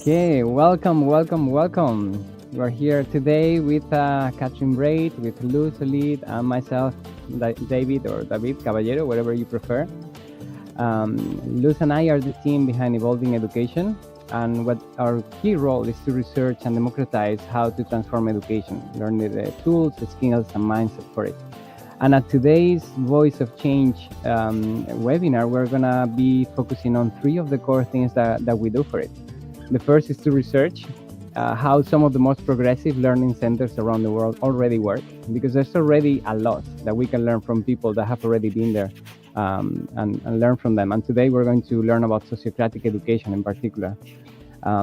Okay, welcome. We're here today with Katrin Brait, with Luz Solid, and myself, David or David Caballero, whatever you prefer. Luz and I are the team behind Evolving Education, and what our key role is to research and democratize how to transform education, learn the tools, the skills, and mindset for it. And at today's Voice of Change webinar, we're going to be focusing on three of the core things that we do for it. The first is to research how some of the most progressive learning centers around the world already work, because there's already a lot that we can learn from people that have already been there and learn from them. And today we're going to learn about sociocratic education in particular.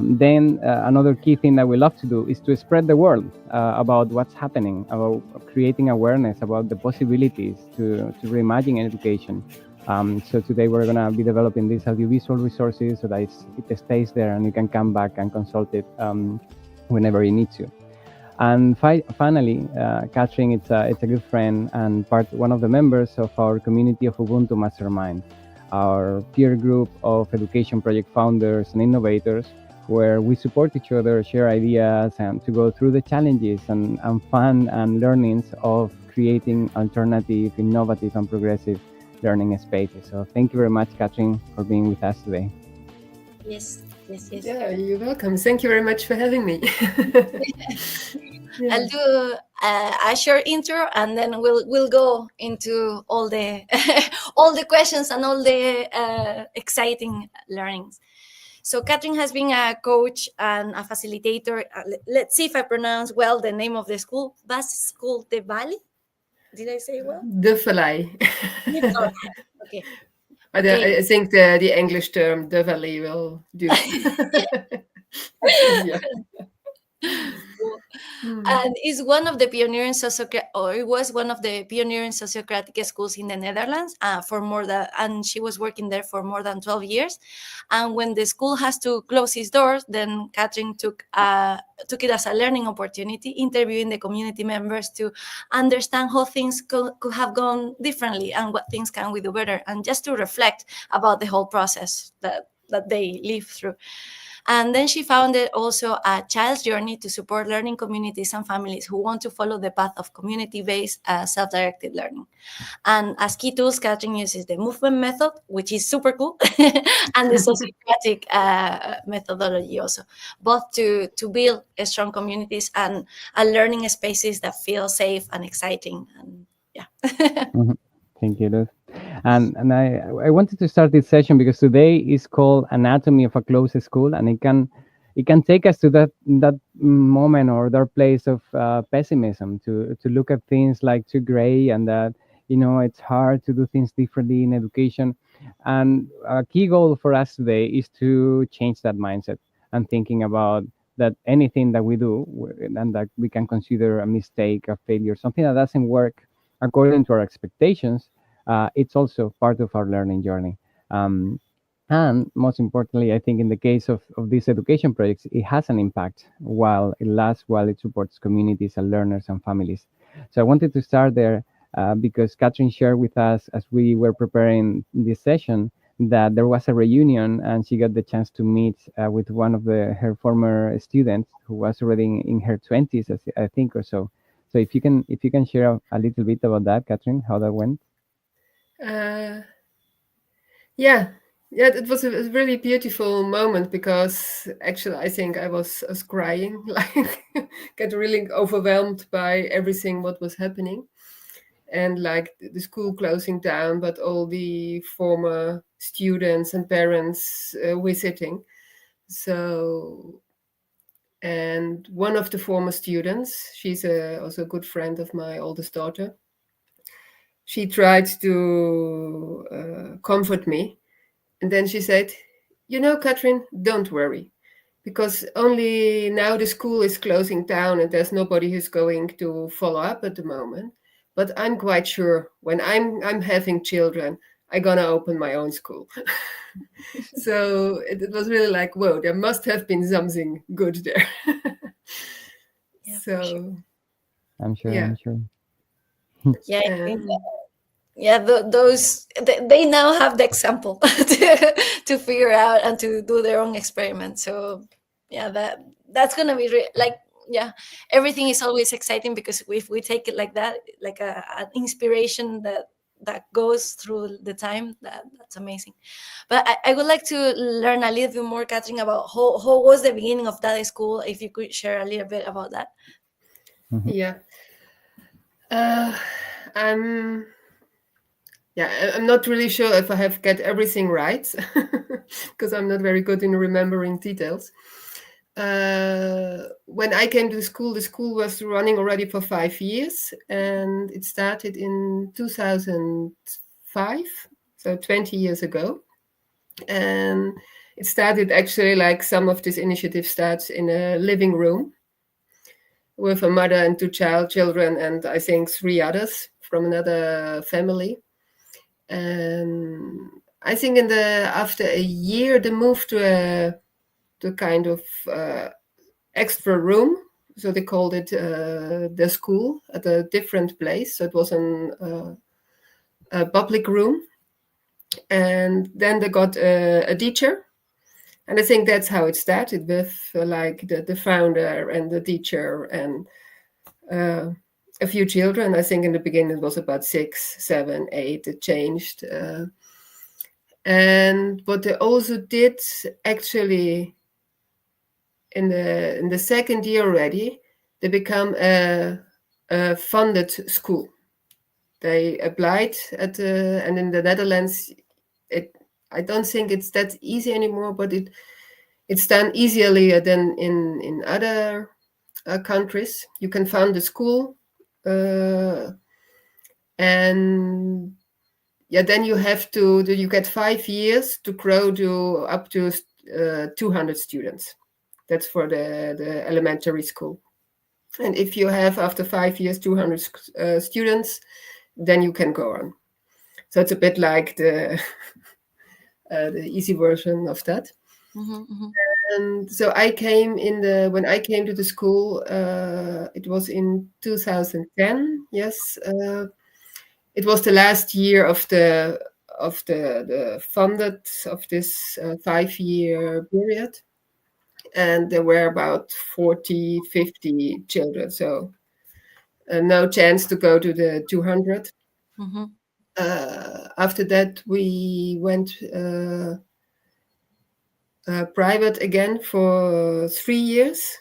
Then another key thing that we love to do is to spread the word about what's happening, about creating awareness about the possibilities to reimagine education. So today we're going to be developing these audiovisual resources so that it stays there and you can come back and consult it whenever you need to. And finally, Katrin, it's a good friend and one of the members of our community of Ubuntu Mastermind, our peer group of education project founders and innovators, where we support each other, share ideas, and to go through the challenges and fun and learnings of creating alternative, innovative, and progressive learning spaces. So thank you very much, Katrin, for being with us today. Yes. Yeah, you're welcome. Thank you very much for having me. I'll do a short intro, and then we'll go into all the all the questions and all the exciting learnings. So Katrin has been a coach and a facilitator. Let's see if I pronounce well the name of the school. Bas School de Valley. Did I say well? De Valley. Okay. I think the English term de Valley will do. Yeah. And is one of the pioneering it was one of the pioneering sociocratic schools in the Netherlands and she was working there for more than 12 years. And when the school has to close its doors, then Katrin took it as a learning opportunity, interviewing the community members to understand how things could have gone differently and what things can we do better, and just to reflect about the whole process that they live through. And then she founded also a child's journey to support learning communities and families who want to follow the path of community-based self-directed learning. And as key tools, Katrin uses the movement method, which is super cool, and the sociocratic methodology also, both to build strong communities and learning spaces that feel safe and exciting. And yeah. Thank you, Luz. And I wanted to start this session because today is called Anatomy of a Closed School, and it can take us to that moment or that place of pessimism, to look at things like too gray, and that it's hard to do things differently in education. And a key goal for us today is to change that mindset and thinking about that anything that we do and that we can consider a mistake, a failure, something that doesn't work according to our expectations, it's also part of our learning journey. And most importantly, I think in the case of these education projects, it has an impact while it lasts, while it supports communities and learners and families. So I wanted to start there because Katrin shared with us as we were preparing this session that there was a reunion and she got the chance to meet with one of her former students who was already in her 20s, I think, or so. So if you can share a little bit about that, Katrin, how that went. Yeah, it was a really beautiful moment, because actually I think I was crying, like get really overwhelmed by everything what was happening, and like the school closing down, but all the former students and parents visiting. So, and one of the former students, she's also a good friend of my oldest daughter. She tried to comfort me. And then she said, Katrin, don't worry, because only now the school is closing down and there's nobody who's going to follow up at the moment. But I'm quite sure when I'm having children, I'm going to open my own school. So it was really like, whoa, there must have been something good there. Yeah, so I'm sure. yeah, I think yeah, they now have the example to figure out and to do their own experiments. So yeah, that's gonna be like, yeah, everything is always exciting, because if we take it like that, like an inspiration that goes through the time, that's amazing. But I would like to learn a little bit more, Katrin, about how was the beginning of that school, if you could share a little bit about that. Yeah. I'm not really sure if I have got everything right, because I'm not very good in remembering details. When I came to the school was running already for 5 years, and it started in 2005, so 20 years ago. And it started actually like some of this initiative starts in a living room with a mother and two children, and I think 3 others from another family. And I think after a year, they moved to kind of extra room. So they called it the school at a different place. So it was a public room. And then they got a teacher. And I think that's how it started, with like the founder and the teacher and a few children. I think in the beginning it was about 6, 7, 8. It changed. And what they also did actually in the second year already, they become a funded school. They applied and in the Netherlands, I don't think it's that easy anymore, but it's done easily than in other countries. You can found a school, and yeah, then you get 5 years to grow to up to 200 students. That's for the elementary school. And if you have, after 5 years, 200 students, then you can go on. So it's a bit like the easy version of that. And so when I came to the school, it was in 2010. Yes, it was the last year of the funded of this 5-year period. And there were about 40, 50 children. So no chance to go to the 200. After that, we went private again for 3 years.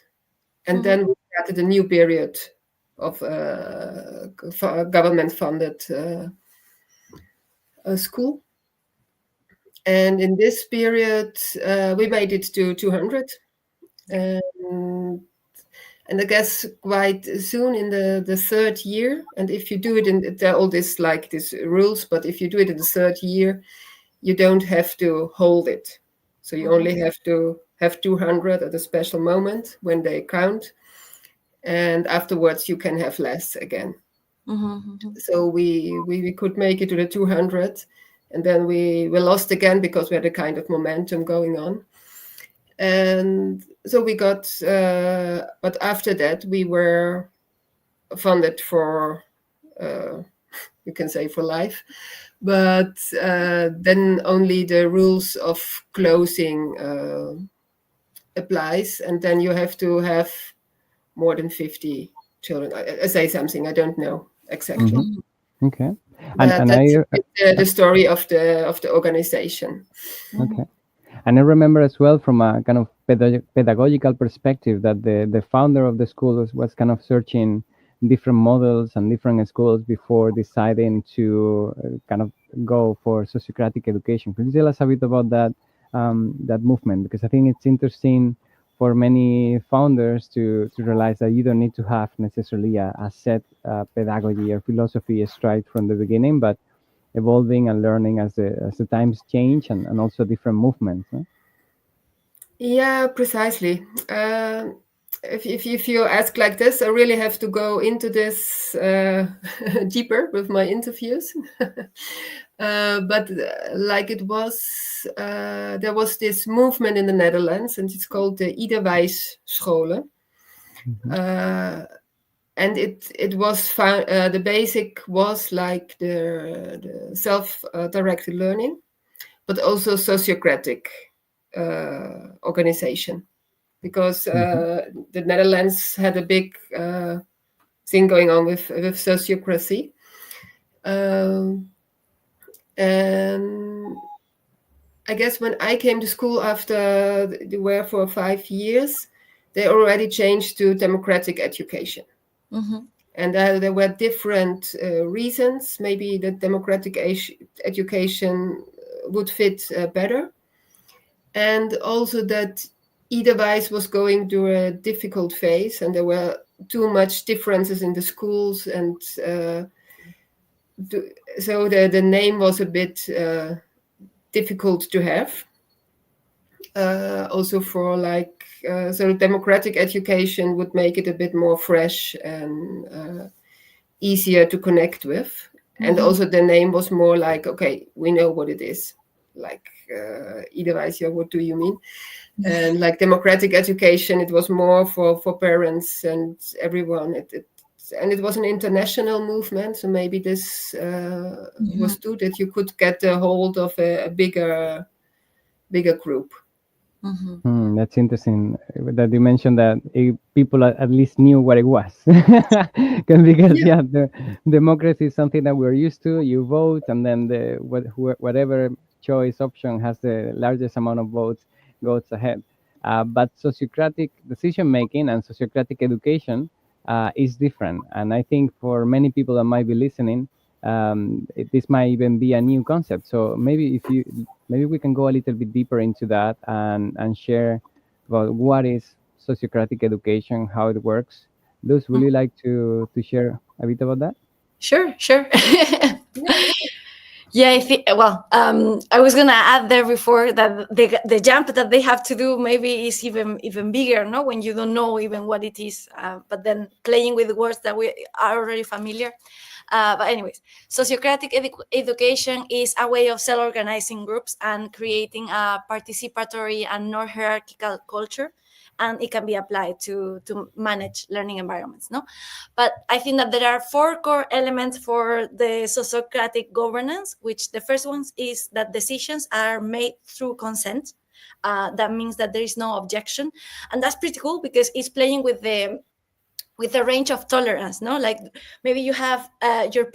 And then we started a new period of government-funded school. And in this period, we made it to 200. And I guess quite soon in the third year, and if you do it there are all these rules, but if you do it in the third year, you don't have to hold it. So you only have to have 200 at a special moment when they count, and afterwards you can have less again. So we could make it to the 200, and then we lost again because we had a kind of momentum going on. And so we got, but after that we were funded for, you can say for life, but then only the rules of closing applies, and then you have to have more than 50 children. I say something, I don't know exactly. Okay. And that's the story of the organization. Okay. And I remember as well from a kind of pedagogical perspective that the founder of the school was kind of searching different models and different schools before deciding to kind of go for sociocratic education. Could you tell us a bit about that movement? Because I think it's interesting for many founders to realize that you don't need to have necessarily a set pedagogy or philosophy straight from the beginning, but evolving and learning as the times change and also different movements. Huh? Yeah, precisely. If you ask like this, I really have to go into this deeper with my interviews. But like it was, there was this movement in the Netherlands, and it's called the Iederwijs scholen. and it was found, the basic was like the self-directed learning, but also sociocratic organization, because the Netherlands had a big thing going on with sociocracy. And I guess when I came to school after they were for 5 years, they already changed to democratic education. Mm-hmm. And there were different reasons. Maybe the democratic education would fit better. And also that Edelweiss was going through a difficult phase, and there were too much differences in the schools. And so the name was a bit difficult to have. Also for like, so democratic education would make it a bit more fresh and easier to connect with. And also the name was more like, okay, we know what it is. Like, Edelweiss, what do you mean? And like democratic education, it was more for parents and everyone. And it was an international movement, so maybe this was too, that you could get a hold of a bigger group. That's interesting that you mentioned that people at least knew what it was. Because the democracy is something that we're used to. You vote, and then whatever choice option has the largest amount of votes goes ahead. But sociocratic decision making and sociocratic education is different. And I think for many people that might be listening, this might even be a new concept. So maybe we can go a little bit deeper into that and share about what is sociocratic education, how it works. Luz, would you like to share a bit about that? Sure. Yeah, I think. Well, I was gonna add there before that the jump that they have to do maybe is even bigger, no? When you don't know even what it is, but then playing with words that we are already familiar. But anyways, sociocratic education is a way of self-organizing groups and creating a participatory and non-hierarchical culture, and it can be applied to manage learning environments, no? But I think that there are 4 core elements for the sociocratic governance, which the first one is that decisions are made through consent. That means that there is no objection, and that's pretty cool because it's playing with the range of tolerance, no? Like maybe you have your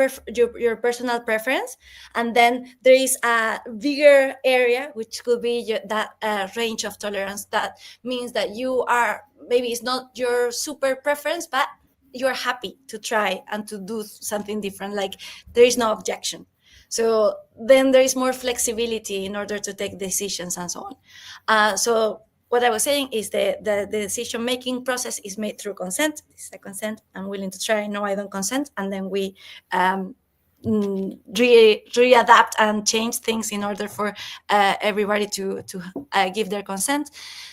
personal preference, and then there is a bigger area which could be that range of tolerance. That means that you are, maybe it's not your super preference, but you're happy to try and to do something different. Like there is no objection. So then there is more flexibility in order to take decisions and so on. So what I was saying is the decision-making process is made through consent. This is a consent. I'm willing to try. No, I don't consent. And then we readapt and change things in order for everybody to give their consent.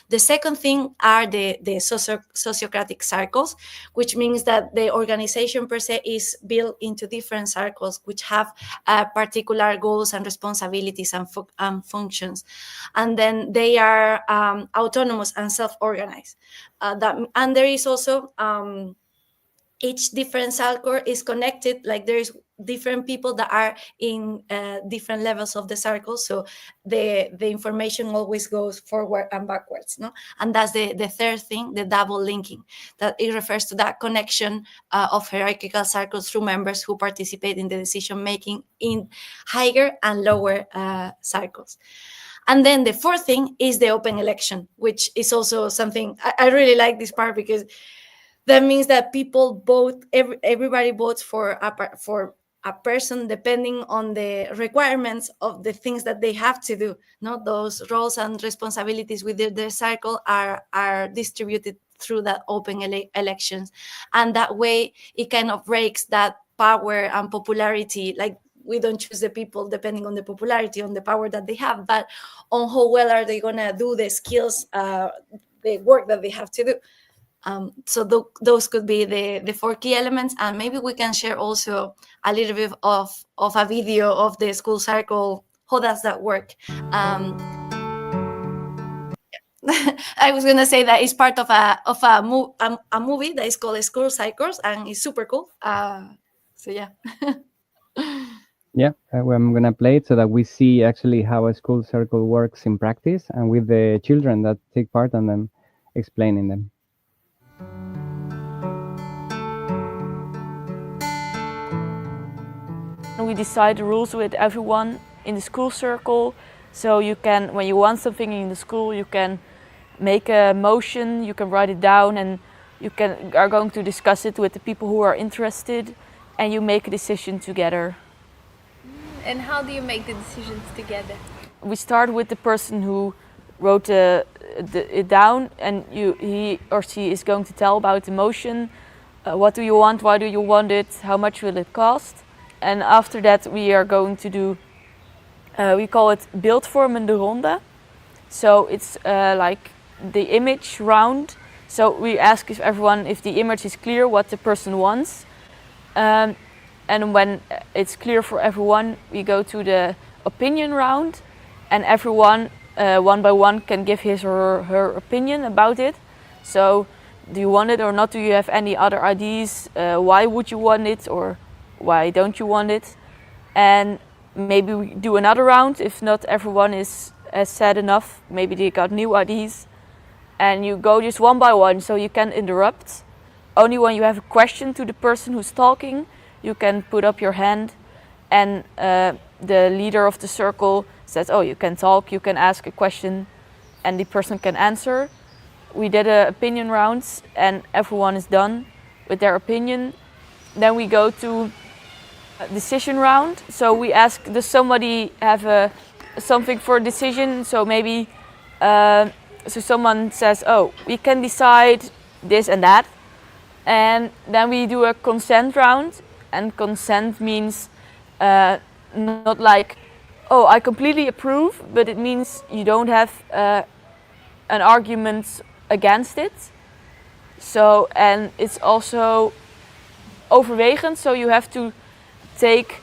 The second thing are the sociocratic circles, which means that the organization per se is built into different circles, which have particular goals and responsibilities and functions. And then they are autonomous and self-organized. And there is also each different circle is connected, like there's different people that are in different levels of the circle, so the information always goes forward and backwards, no? And that's the third thing, the double linking, that it refers to that connection of hierarchical circles through members who participate in the decision making in higher and lower circles. And then the fourth thing is the open election, which is also something I really like this part, because that means that people vote, everybody votes for a person depending on the requirements of the things that they have to do. No, those roles and responsibilities within their circle are distributed through that open elections, and that way it kind of breaks that power and popularity. Like we don't choose the people depending on the popularity, on the power that they have, but on how well are they gonna do the skills, the work that they have to do. So those could be the 4 key elements, and maybe we can share also a little bit of a video of the school circle. How does that work? I was gonna say that it's part of a movie that is called School Cycles, and it's super cool. So yeah. Yeah, I'm gonna play it so that we see actually how a school circle works in practice, and with the children that take part, and then explaining them. We decide the rules with everyone in the school circle. So you can, when you want something in the school, you can make a motion, you can write it down, and are going to discuss it with the people who are interested, and you make a decision together. And how do you make the decisions together? We start with the person who wrote it down, and he or she is going to tell about the motion. What do you want? Why do you want it? How much will it cost? And after that, we are going to do, we call it beeldvormende ronde. So it's like the image round. So we ask if the image is clear, what the person wants. And when it's clear for everyone, we go to the opinion round, and everyone, one by one, can give his or her opinion about it. So, do you want it or not? Do you have any other ideas? Why would you want it, or why don't you want it? And maybe we do another round if not everyone has said enough. Maybe they got new ideas. And you go just one by one, so you can interrupt. Only when you have a question to the person who's talking, you can put up your hand, and the leader of the circle says, oh, you can talk, you can ask a question, and the person can answer. We did an opinion rounds, and everyone is done with their opinion. Then we go to a decision round. So we ask, does somebody have something for a decision? So maybe, so someone says, oh, we can decide this and that. And then we do a consent round. And consent means not like, oh, I completely approve, but it means you don't have an argument against it. So, and it's also overwegend, so you have to take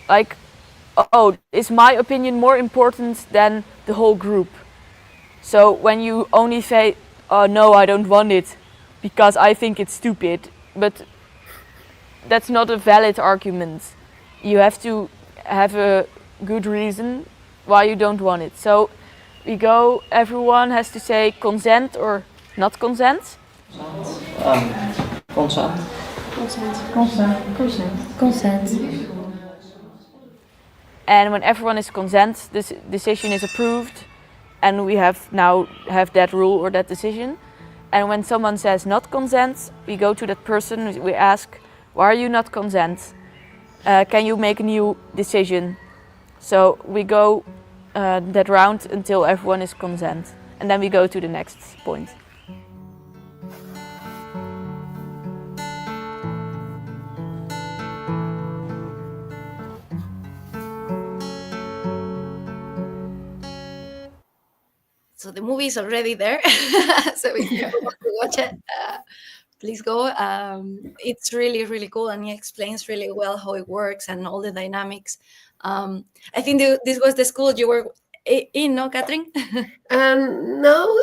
like, oh, is my opinion more important than the whole group? So when you only say, oh no, I don't want it because I think it's stupid, but that's not a valid argument. You have to have a good reason why you don't want it. So we go, everyone has to say consent or not consent. Consent. And when everyone is consent, this decision is approved, and we have that rule or that decision. And when someone says not consent, we go to that person, we ask, why are you not consent? Can you make a new decision? So we go that round until everyone is consent, and then we go to the next point. So the movie is already there. So if you want to watch it, please go. It's really, really cool, and he explains really well how it works and all the dynamics. I think this was the school you were in, no, Katrin? No,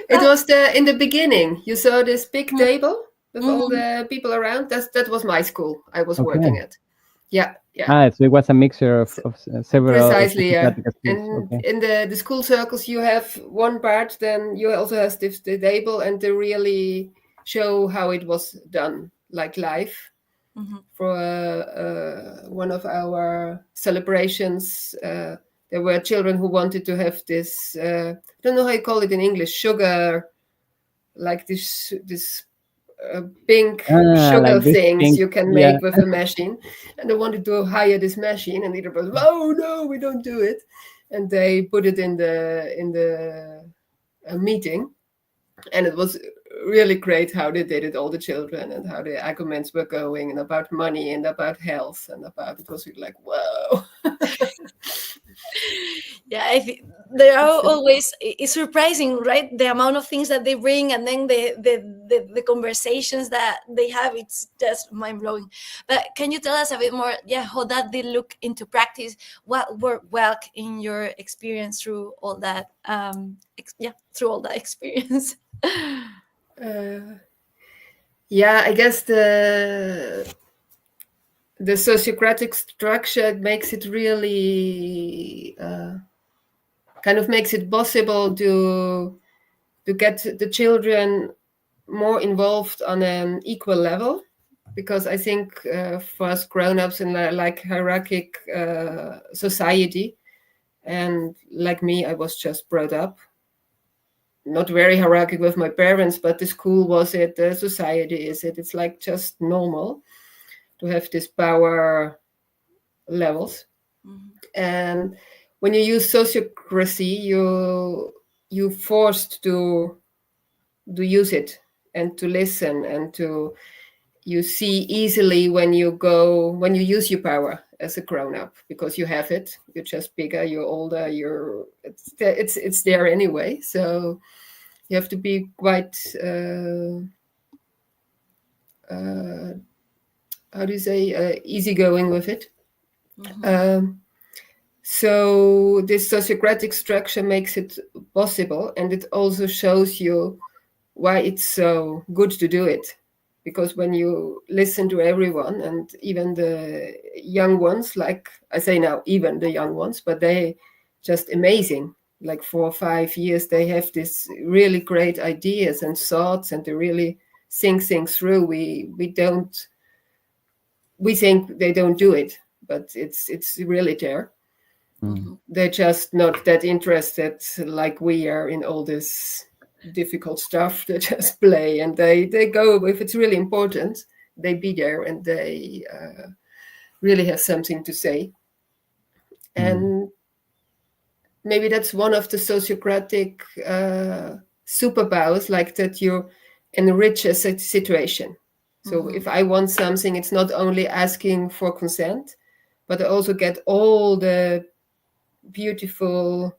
it was in the beginning. You saw this big table with all the people around. That was my school I was working at. Yeah. So it was a mixture of several. Precisely, yeah. schools. And in the school circles, you have one part. Then you also have the table, and they really show how it was done, like live. For one of our celebrations, there were children who wanted to have this. I don't know how you call it in English. Sugar, like this pink sugar like things pink, you can make with a machine, and they wanted to hire this machine, and it was, oh no, we don't do it, and they put it in the meeting, and it was really great how they did it, all the children, and how the arguments were going, and about money and about health, and about, it was really like, whoa. Yeah, I think they are always, it's surprising, right? The amount of things that they bring, and then the conversations that they have, it's just mind-blowing. But can you tell us a bit more, yeah, how that did look into practice? What worked well in your experience through all that, through all that experience? Yeah, I guess the sociocratic structure makes it really kind of makes it possible to get the children more involved on an equal level, because I think for us grown-ups in like hierarchic society, and like me, I was just brought up not very hierarchical with my parents, but the school was it, the society is it. It's like just normal to have this power levels. And when you use sociocracy, you forced to use it and to listen, and to you see easily when you use your power as a grown-up, because you have it. You're just bigger, you're older, it's there anyway. So you have to be quite how do you say, easygoing with it. So this sociocratic structure makes it possible, and it also shows you why it's so good to do it. Because when you listen to everyone, and even the young ones, like I say now, even the young ones, but they just amazing. Like 4 or 5 years, they have this really great ideas and thoughts, and they really think things through. We think they don't do it, but it's really there. They're just not that interested like we are in all this difficult stuff. They just play, and they go, if it's really important, they be there, and they really have something to say. And maybe that's one of the sociocratic superpowers, like that you enrich a situation. So if I want something, it's not only asking for consent, but I also get all the beautiful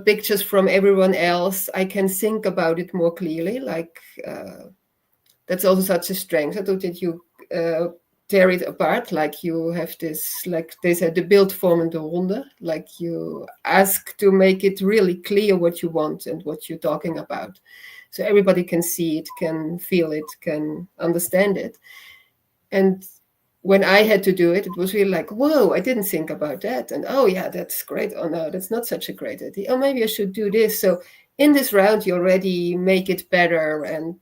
pictures from everyone else. I can think about it more clearly. Like that's also such a strength. I thought that you tear it apart. Like you have this, like they said, the beeldvormende ronde. Like you ask to make it really clear what you want and what you're talking about, so everybody can see it, can feel it, can understand it. And when I had to do it, it was really like, whoa, I didn't think about that. And oh yeah, that's great. Oh no, that's not such a great idea. Oh, maybe I should do this. So in this round, you already make it better and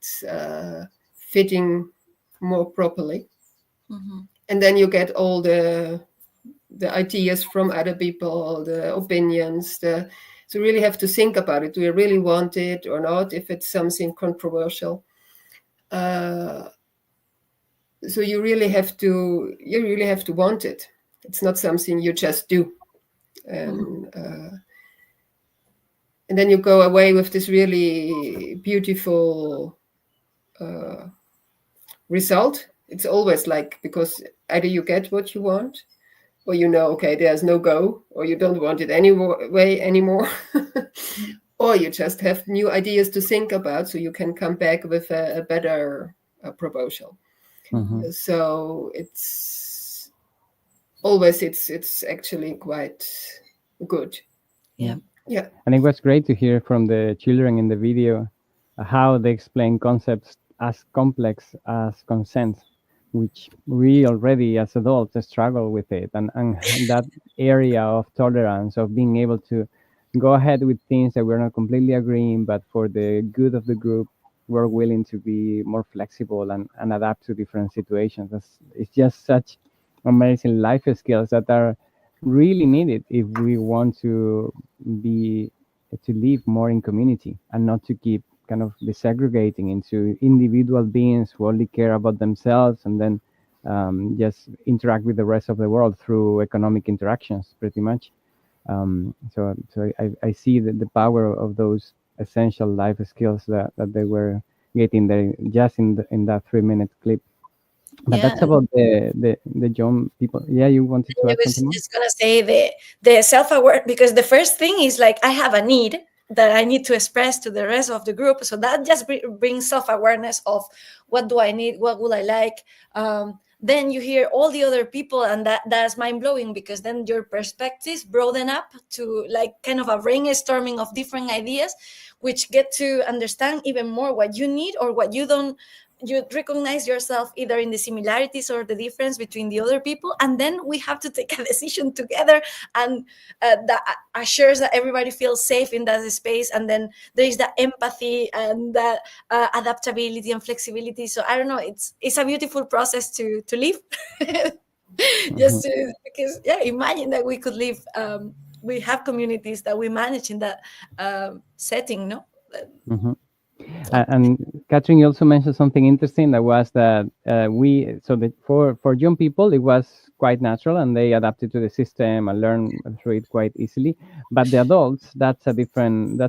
fitting more properly. And then you get all the ideas from other people, the opinions. So you really have to think about it. Do you really want it or not? If it's something controversial. So you really have to want it. It's not something you just do. And then you go away with this really beautiful result. It's always like, because either you get what you want, or okay, there's no go, or you don't want it anyway anymore. Or you just have new ideas to think about, so you can come back with a better proposal. So it's always it's actually quite good. Yeah. And it was great to hear from the children in the video how they explain concepts as complex as consent, which we already as adults struggle with it, and that area of tolerance, of being able to go ahead with things that we're not completely agreeing, but for the good of the group, we're willing to be more flexible and adapt to different situations. It's just such amazing life skills that are really needed if we want to live more in community, and not to keep kind of desegregating into individual beings who only care about themselves, and then just interact with the rest of the world through economic interactions, pretty much. So I see the power of those essential life skills that they were getting there just in that 3-minute clip. But that's about the young people. Yeah, you wanted to I add was something more? just gonna say the self-aware, because the first thing is like I have a need that I need to express to the rest of the group. So that just brings self-awareness of what do I need, what will I like. Then you hear all the other people, and that's mind-blowing, because then your perspectives broaden up to like kind of a brainstorming of different ideas, which get to understand even more what you need or what you don't. You recognize yourself either in the similarities or the difference between the other people, and then we have to take a decision together, and that assures that everybody feels safe in that space. And then there is that empathy and that adaptability and flexibility. So I don't know, it's a beautiful process to live. Just to, because imagine that we could live, we have communities that we manage in that setting, no? Mm-hmm. And Katrin, you also mentioned something interesting, that was that for young people it was quite natural and they adapted to the system and learned through it quite easily. But the adults, that's a different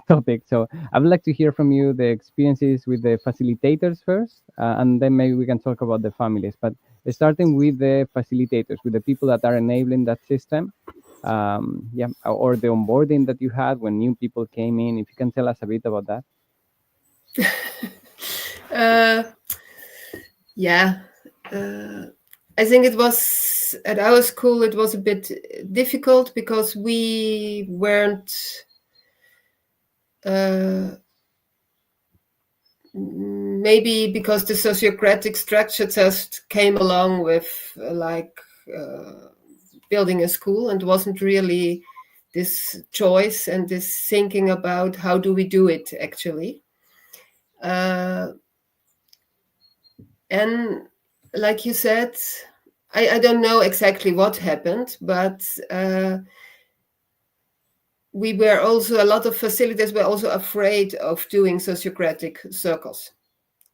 topic. So I would like to hear from you the experiences with the facilitators first, and then maybe we can talk about the families. But starting with the facilitators, with the people that are enabling that system. Or the onboarding that you had when new people came in. If you can tell us a bit about that. I think it was at our school, it was a bit difficult because we weren't maybe because the sociocratic structure just came along with building a school, and wasn't really this choice and this thinking about how do we do it actually. And like you said, I don't know exactly what happened, but we were also, a lot of facilitators were also afraid of doing sociocratic circles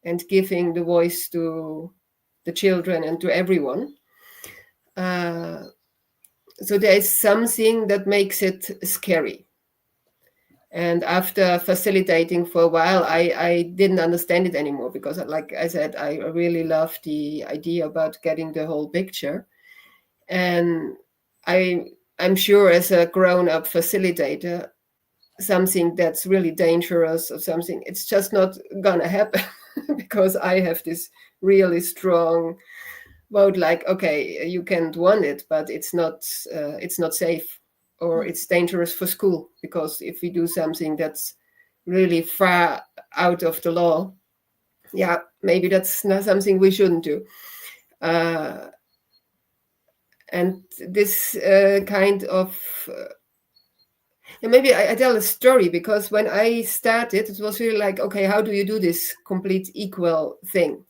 and giving the voice to the children and to everyone. So there is something that makes it scary. And after facilitating for a while, I didn't understand it anymore, because like I said, I really loved the idea about getting the whole picture. And I'm sure as a grown-up facilitator, something that's really dangerous or something, it's just not gonna happen because I have this really strong vote, like, okay, you can't want it, but it's not safe, or it's dangerous for school, because if we do something that's really far out of the law, maybe that's not something we shouldn't do. And this kind of maybe I tell a story, because when I started, it was really like, okay, how do you do this complete equal thing?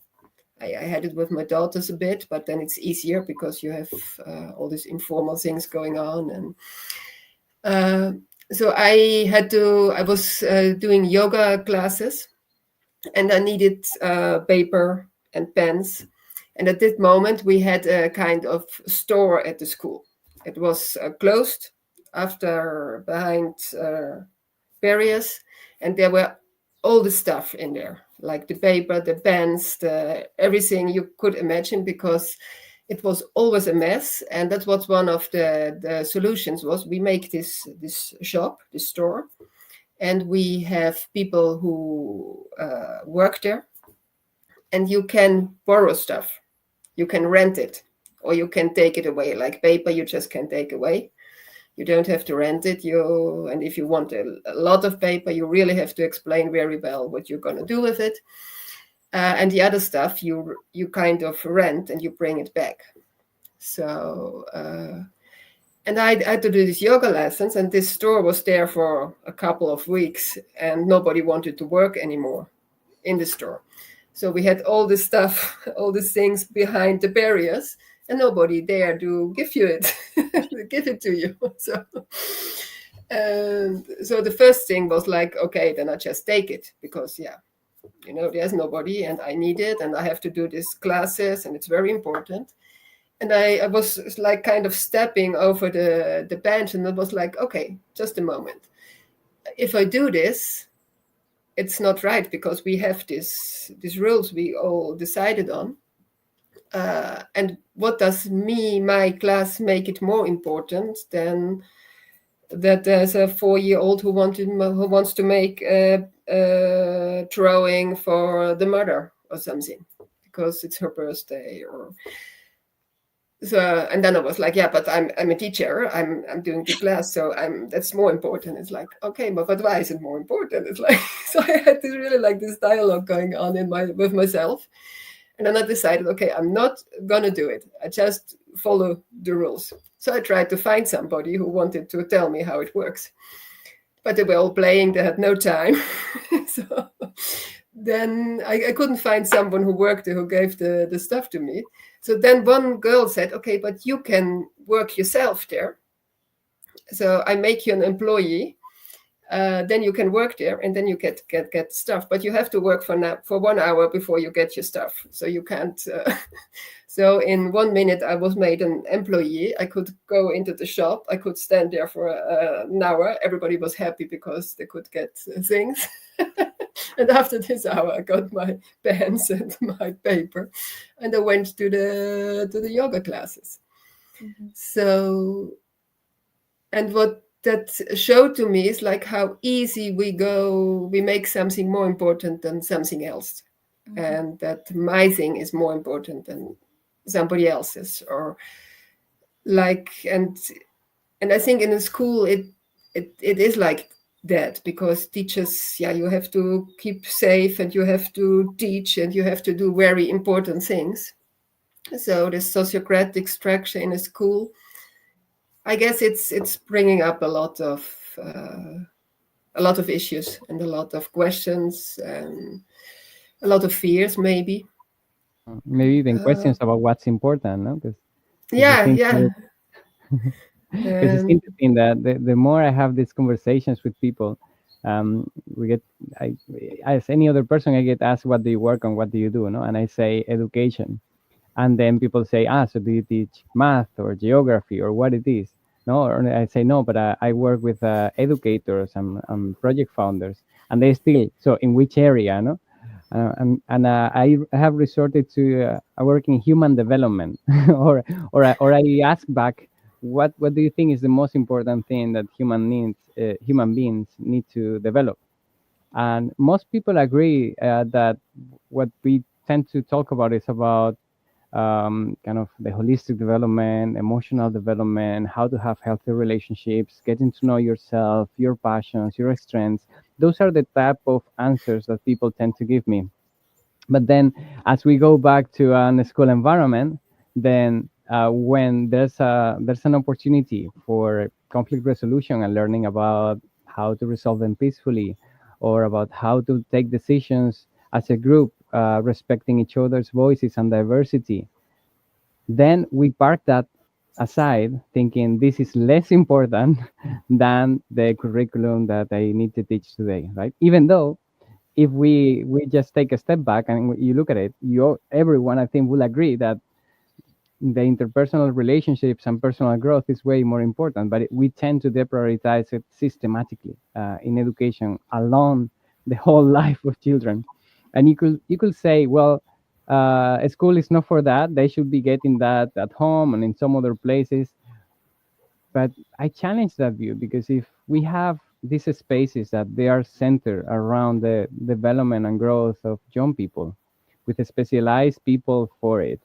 I had it with my daughters a bit, but then it's easier because you have all these informal things going on. And so I was doing yoga classes, and I needed paper and pens. And at that moment, we had a kind of store at the school. It was closed behind barriers, and there were all the stuff in there, like the paper, the pens, everything you could imagine, because it was always a mess. And that was one of the solutions, was we make this shop, this store, and we have people who work there, and you can borrow stuff, you can rent it, or you can take it away. Like paper, you just can take away. You don't have to rent it. And if you want a lot of paper, you really have to explain very well what you're going to do with it. And the other stuff you kind of rent and you bring it back. So, and I had to do these yoga lessons, and this store was there for a couple of weeks, and nobody wanted to work anymore in the store. So we had all this stuff, all these things behind the barriers, and nobody dared to give you it, give it to you. So the first thing was like, okay, then I just take it, because there's nobody, and I need it, and I have to do these classes, and it's very important. And I was like kind of stepping over the bench, and it was like, okay, just a moment. If I do this, it's not right, because we have these rules we all decided on. And what does my class make it more important than that there's a 4-year-old who wants to make a drawing for the mother or something because it's her birthday, or so. And then I was like, yeah, but I'm a teacher. I'm doing the class, so that's more important. It's like, okay, but why is it more important? It's like, so I had this really like this dialogue going on with myself. And then I decided, okay, I'm not gonna do it. I just follow the rules. So I tried to find somebody who wanted to tell me how it works. But they were all playing, they had no time. So then I couldn't find someone who worked there who gave the stuff to me. So then one girl said, okay, but you can work yourself there. So I make you an employee. Then you can work there, and then you get stuff. But you have to work for 1 hour before you get your stuff. So you can't. So in 1 minute, I was made an employee. I could go into the shop. I could stand there for an hour. Everybody was happy because they could get things. And after this hour, I got my pens and my paper, and I went to the yoga classes. Mm-hmm. So, and what that showed to me is like how easy we make something more important than something else. Mm-hmm. And that my thing is more important than somebody else's, or like, and I think in a school it is like that, because teachers, you have to keep safe, and you have to teach, and you have to do very important things. So the sociocratic structure in a school, I guess it's bringing up a lot of issues and a lot of questions and a lot of fears, maybe even questions about what's important, no? Because yeah. Because it's interesting that the more I have these conversations with people, we get, as any other person, I get asked, what do you work on, what do you do, no? And I say education, and then people say, so do you teach math or geography, or what it is? No, or I say no, but I work with educators and project founders, and they still, so in which area, no? I have resorted to work in human development, or I ask back, what do you think is the most important thing that human beings need to develop? And most people agree that what we tend to talk about is about kind of the holistic development, emotional development, how to have healthy relationships, getting to know yourself, your passions, your strengths. Those are the type of answers that people tend to give me. But then as we go back to a school environment, then when there's an opportunity for conflict resolution and learning about how to resolve them peacefully, or about how to take decisions as a group, respecting each other's voices and diversity, then we park that aside, thinking this is less important than the curriculum that I need to teach today, right? Even though if we just take a step back and you look at it, everyone, I think, will agree that the interpersonal relationships and personal growth is way more important, but we tend to deprioritize it systematically in education along the whole life of children. And you could say, well, a school is not for that. They should be getting that at home and in some other places. But I challenge that view, because if we have these spaces that they are centered around the development and growth of young people, with specialized people for it,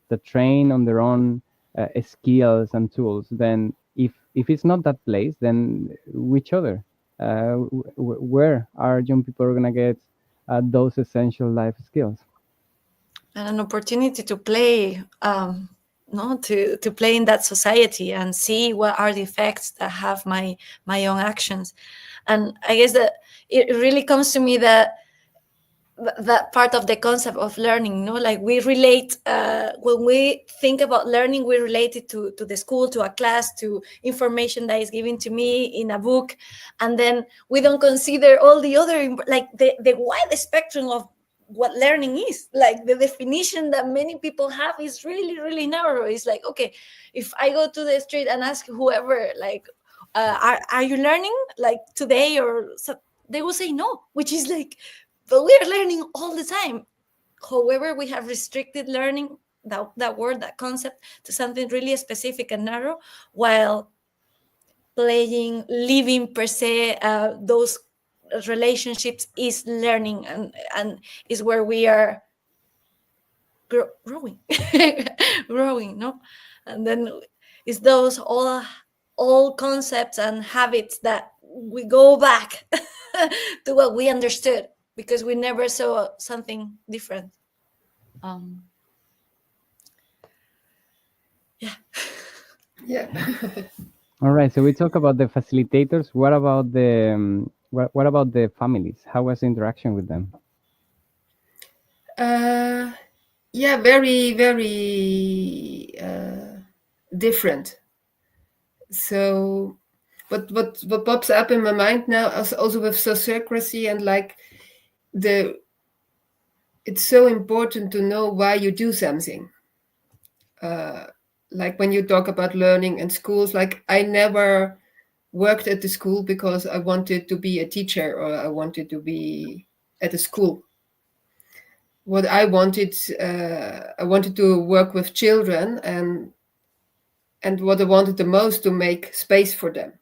that train on their own skills and tools, then if it's not that place, then which other? Where are young people going to get those essential life skills? And an opportunity to play, to play in that society and see what are the effects that have my own actions. And I guess that it really comes to me that part of the concept of learning, like we relate, when we think about learning, we relate it to the school, to a class, to information that is given to me in a book, and then we don't consider all the other, like the wide spectrum of what learning is. Like the definition that many people have is really, really narrow. It's like, okay, if I go to the street and ask whoever, like, are you learning like today, or so, they will say no, which is like, but we are learning all the time. However, we have restricted learning that word, that concept, to something really specific and narrow, while playing, living per se, those relationships is learning, and is where we are growing. Growing, no? And then it's those all concepts and habits that we go back to what we understood, because we never saw something different. Yeah. Yeah. All right. So we talk about the facilitators. What about the what about the families? How was the interaction with them? Yeah, very, very different. So, what pops up in my mind now, also with sociocracy, and like it's so important to know why you do something. Like when you talk about learning and schools, like I never worked at the school because I wanted to be a teacher or I wanted to be at a school. What I wanted to work with children, and what I wanted the most, to make space for them,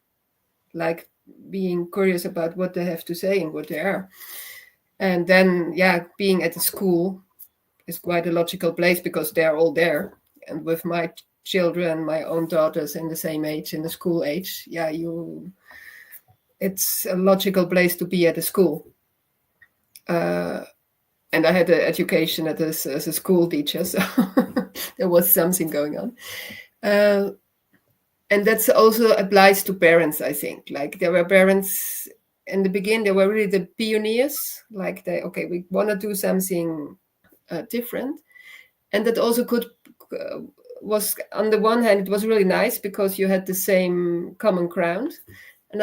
like being curious about what they have to say and what they are. And then, yeah, being at the school is quite a logical place because they're all there. And with my children, my own daughters in the same age, in the school age, yeah, it's a logical place to be at a school. And I had an education as a school teacher, so there was something going on. And that's also applies to parents, I think. Like there were parents in the beginning, they were really the pioneers. Like we want to do something different. And that also was, on the one hand, it was really nice because you had the same common ground. And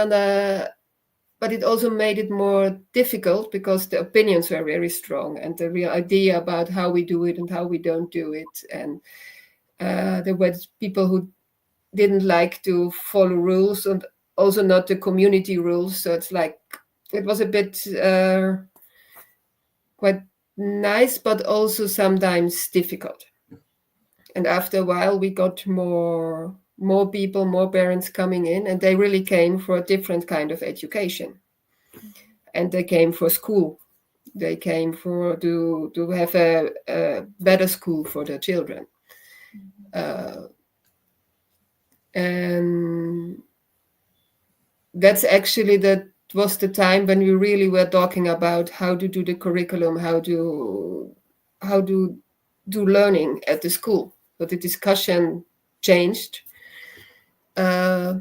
but it also made it more difficult because the opinions were very strong, and the real idea about how we do it and how we don't do it. And there were people who didn't like to follow rules, and also not the community rules. So it's like, it was a bit quite nice, but also sometimes difficult. And after a while, we got more people, more parents coming in, and they really came for a different kind of education. And they came for school. They came to have a better school for their children. And that was the time when we really were talking about how to do the curriculum, how to do learning at the school. But the discussion changed. But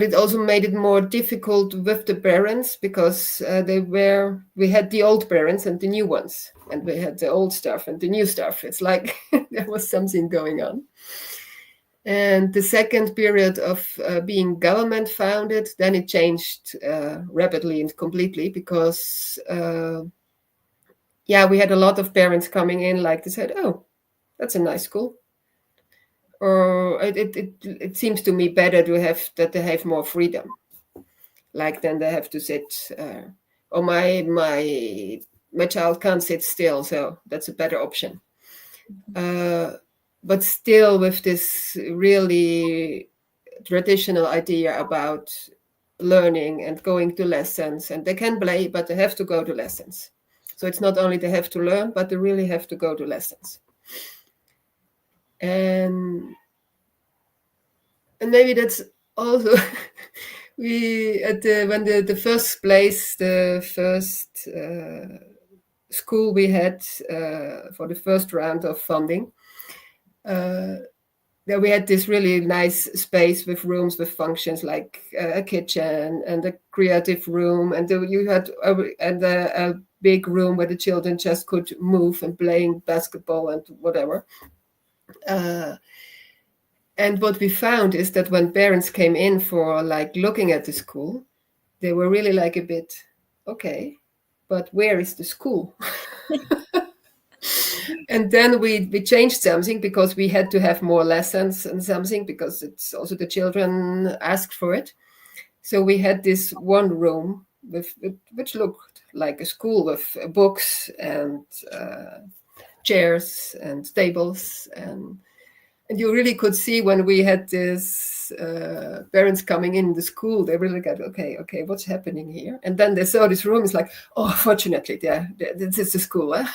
it also made it more difficult with the parents because we had the old parents and the new ones, and we had the old stuff and the new stuff. It's like there was something going on. And the second period of being government founded, then it changed rapidly and completely because, we had a lot of parents coming in, like they said, oh, that's a nice school. Or it seems to me better that they have more freedom. Like then they have to sit, or my child can't sit still, so that's a better option. But still with this really traditional idea about learning and going to lessons, and they can play, but they have to go to lessons. So it's not only they have to learn, but they really have to go to lessons. And maybe that's also when the first place, the first school we had for the first round of funding, there we had this really nice space with rooms with functions like a kitchen and a creative room, and you had a big room where the children just could move and playing basketball and whatever. And what we found is that when parents came in for like looking at the school, they were really like a bit, okay, but where is the school? And then we changed something because we had to have more lessons and something, because it's also the children asked for it. So we had this one room which looked like a school with books and chairs and tables, and you really could see when we had this parents coming in the school, they really got, okay, what's happening here? And then they saw this room, it's like, oh, fortunately, this is the school. Huh?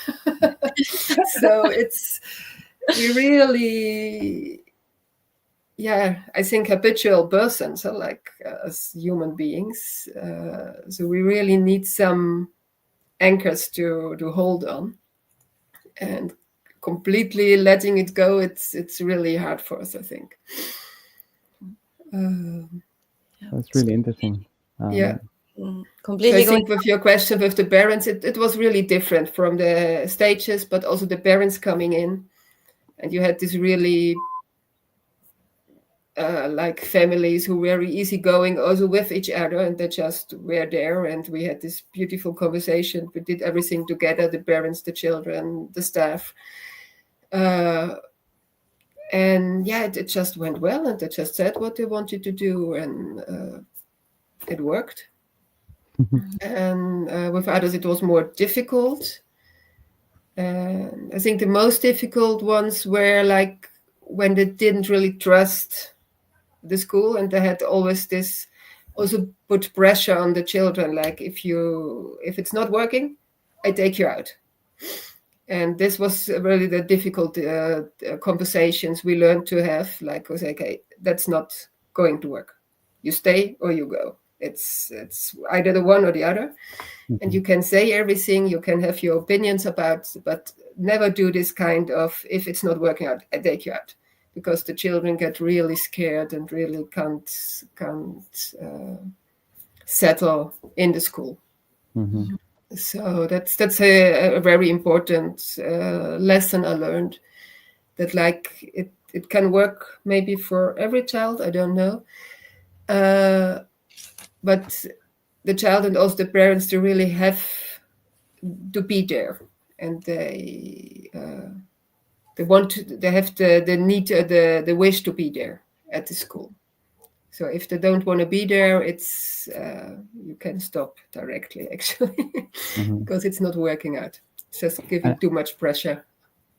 So we really, I think habitual persons are like as human beings. So we really need some anchors to hold on, and completely letting it go, it's really hard for us, I think. That's really interesting. Completely. So I think with your question with the parents, it was really different from the stages, but also the parents coming in, and you had this really like families who were very easygoing also with each other, and they just were there, and we had this beautiful conversation. We did everything together, the parents, the children, the staff. And it just went well, and they just said what they wanted to do, and it worked. And with others, it was more difficult. I think the most difficult ones were like when they didn't really trust the school, and they had always this also put pressure on the children, like if it's not working, I take you out. And this was really the difficult conversations we learned to have, like, was okay, that's not going to work. You stay or you go. It's either the one or the other. And you can say everything, you can have your opinions about, but never do this kind of, if it's not working out, I take you out. Because the children get really scared and really can't settle in the school. Mm-hmm. So that's a very important lesson I learned, that like it can work maybe for every child, I don't know. But the child and also the parents, they really have to be there, and they have the need, the wish to be there at the school. So if they don't want to be there, it's you can stop directly, actually, because it's not working out. It's just giving too much pressure.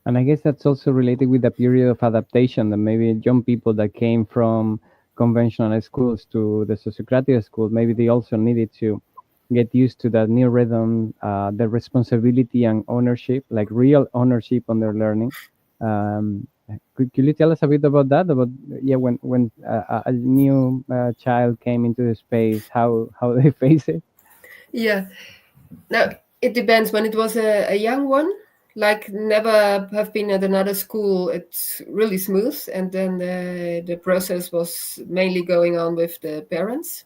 And I guess that's also related with the period of adaptation, that maybe young people that came from conventional schools to the Sociocratic school, maybe they also needed to get used to that new rhythm, the responsibility and ownership, like real ownership on their learning. Could you tell us a bit about that? About when a new child came into the space, how they face it? Yeah, now it depends. When it was a young one, like never have been at another school, it's really smooth, and then the process was mainly going on with the parents,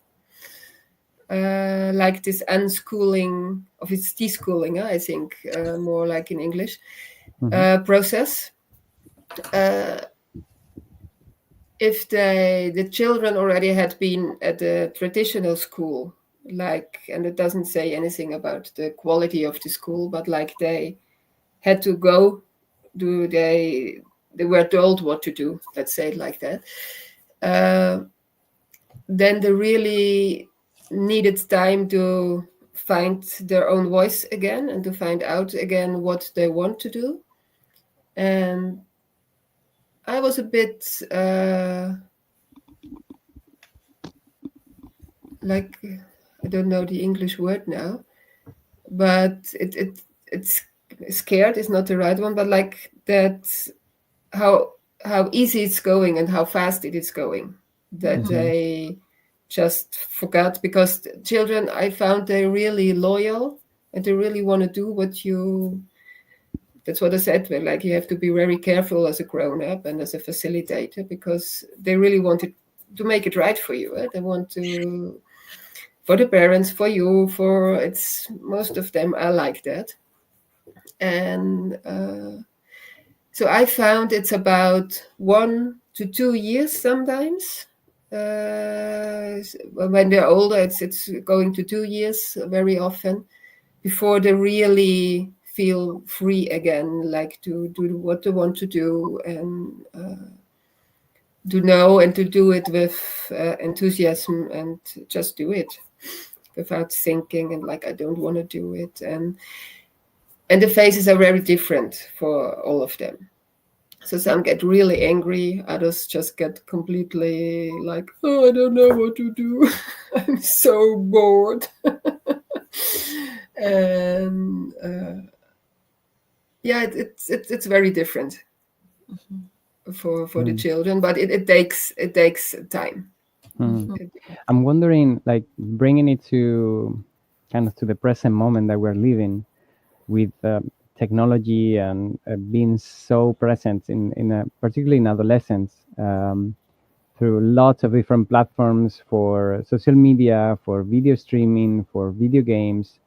like this unschooling, of it's deschooling, I think, more like in English, process. If the children already had been at a traditional school, like, and it doesn't say anything about the quality of the school, but like they had to go, they were told what to do, let's say it like that, then they really needed time to find their own voice again, and to find out again what they want to do. And I was a bit like, I don't know the English word now, but it's scared is not the right one, but like that, how easy it's going and how fast it is going, that they just forgot. Because children, I found, they're really loyal, and they really want to do what you. That's what I said. Like, you have to be very careful as a grown-up and as a facilitator, because they really want to make it right for you. They want to, for the parents, for you, it's most of them are like that. And so I found it's about 1 to 2 years sometimes. When they're older, it's going to 2 years very often, before they really feel free again, like to do what they want to do, and to know and to do it with enthusiasm, and just do it without thinking and like, I don't want to do it. And And the faces are very different for all of them. So some get really angry, others just get completely like, oh, I don't know what to do. I'm so bored. And yeah, it's very different for the children, but it takes time. I'm wondering, like, bringing it to kind of to the present moment that we're living with technology and being so present in particularly in adolescence, through lots of different platforms for social media, for video streaming, for video games,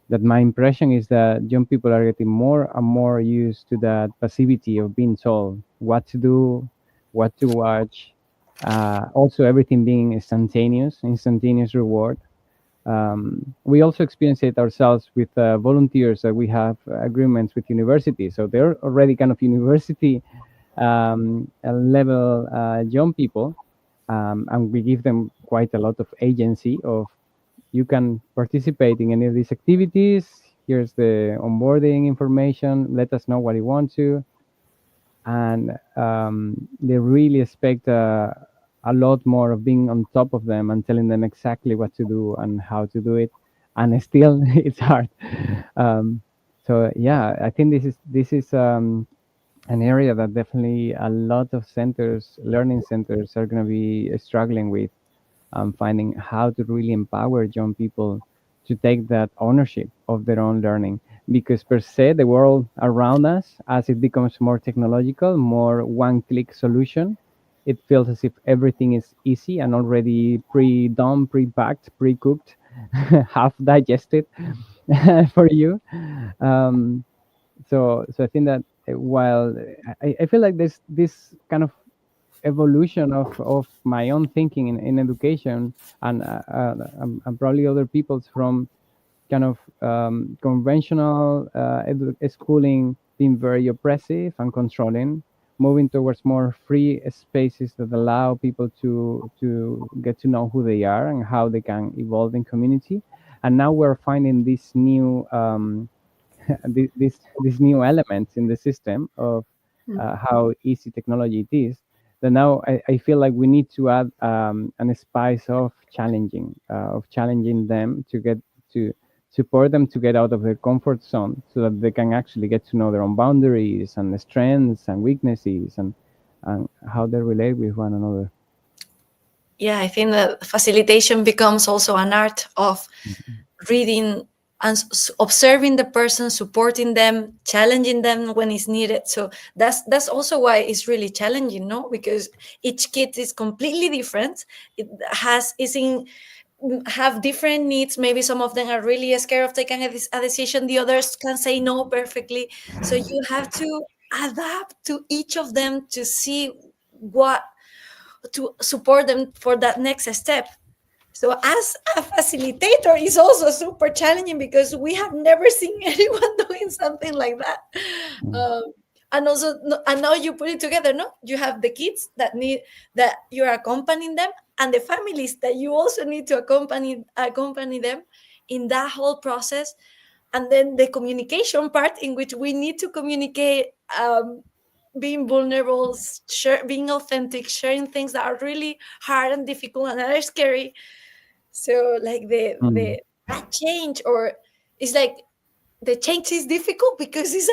that my impression is that young people are getting more and more used to that passivity of being told what to do, what to watch. Also, everything being instantaneous reward. We also experience it ourselves with volunteers that we have agreements with universities. So they're already kind of university level young people, and we give them quite a lot of agency of, you can participate in any of these activities. Here's the onboarding information. Let us know what you want to. And they really expect a lot more of being on top of them and telling them exactly what to do and how to do it. And still, it's hard. So yeah, I think this is an area that definitely a lot of centers, learning centers, are going to be struggling with, finding how to really empower young people to take that ownership of their own learning. Because per se, the world around us, as it becomes more technological, more one-click solution, it feels as if everything is easy and already pre-done, pre-packed, pre-cooked, half digested for you. So I think that while I feel like there's this kind of evolution of my own thinking in education, and probably other people's, from kind of conventional schooling being very oppressive and controlling, moving towards more free spaces that allow people to get to know who they are and how they can evolve in community. And now we're finding this new these new elements in the system of how easy technology it is, that now I feel like we need to add a spice of challenging them to get to support them to get out of their comfort zone, so that they can actually get to know their own boundaries and the strengths and weaknesses, and how they relate with one another. Yeah, I think that facilitation becomes also an art of reading and observing the person, supporting them, challenging them when it's needed. So that's also why it's really challenging, no? Because each kid is completely different. It have different needs. Maybe some of them are really scared of taking a decision. The others can say no perfectly. So you have to adapt to each of them to see what to support them for that next step. So as a facilitator is also super challenging, because we have never seen anyone doing something like that. And also, and now you put it together, no? You have the kids that you're accompanying them, and the families that you also need to accompany them in that whole process. And then the communication part, in which we need to communicate, being vulnerable, being authentic, sharing things that are really hard and difficult and that are scary. So like that change, or it's like the change is difficult because it's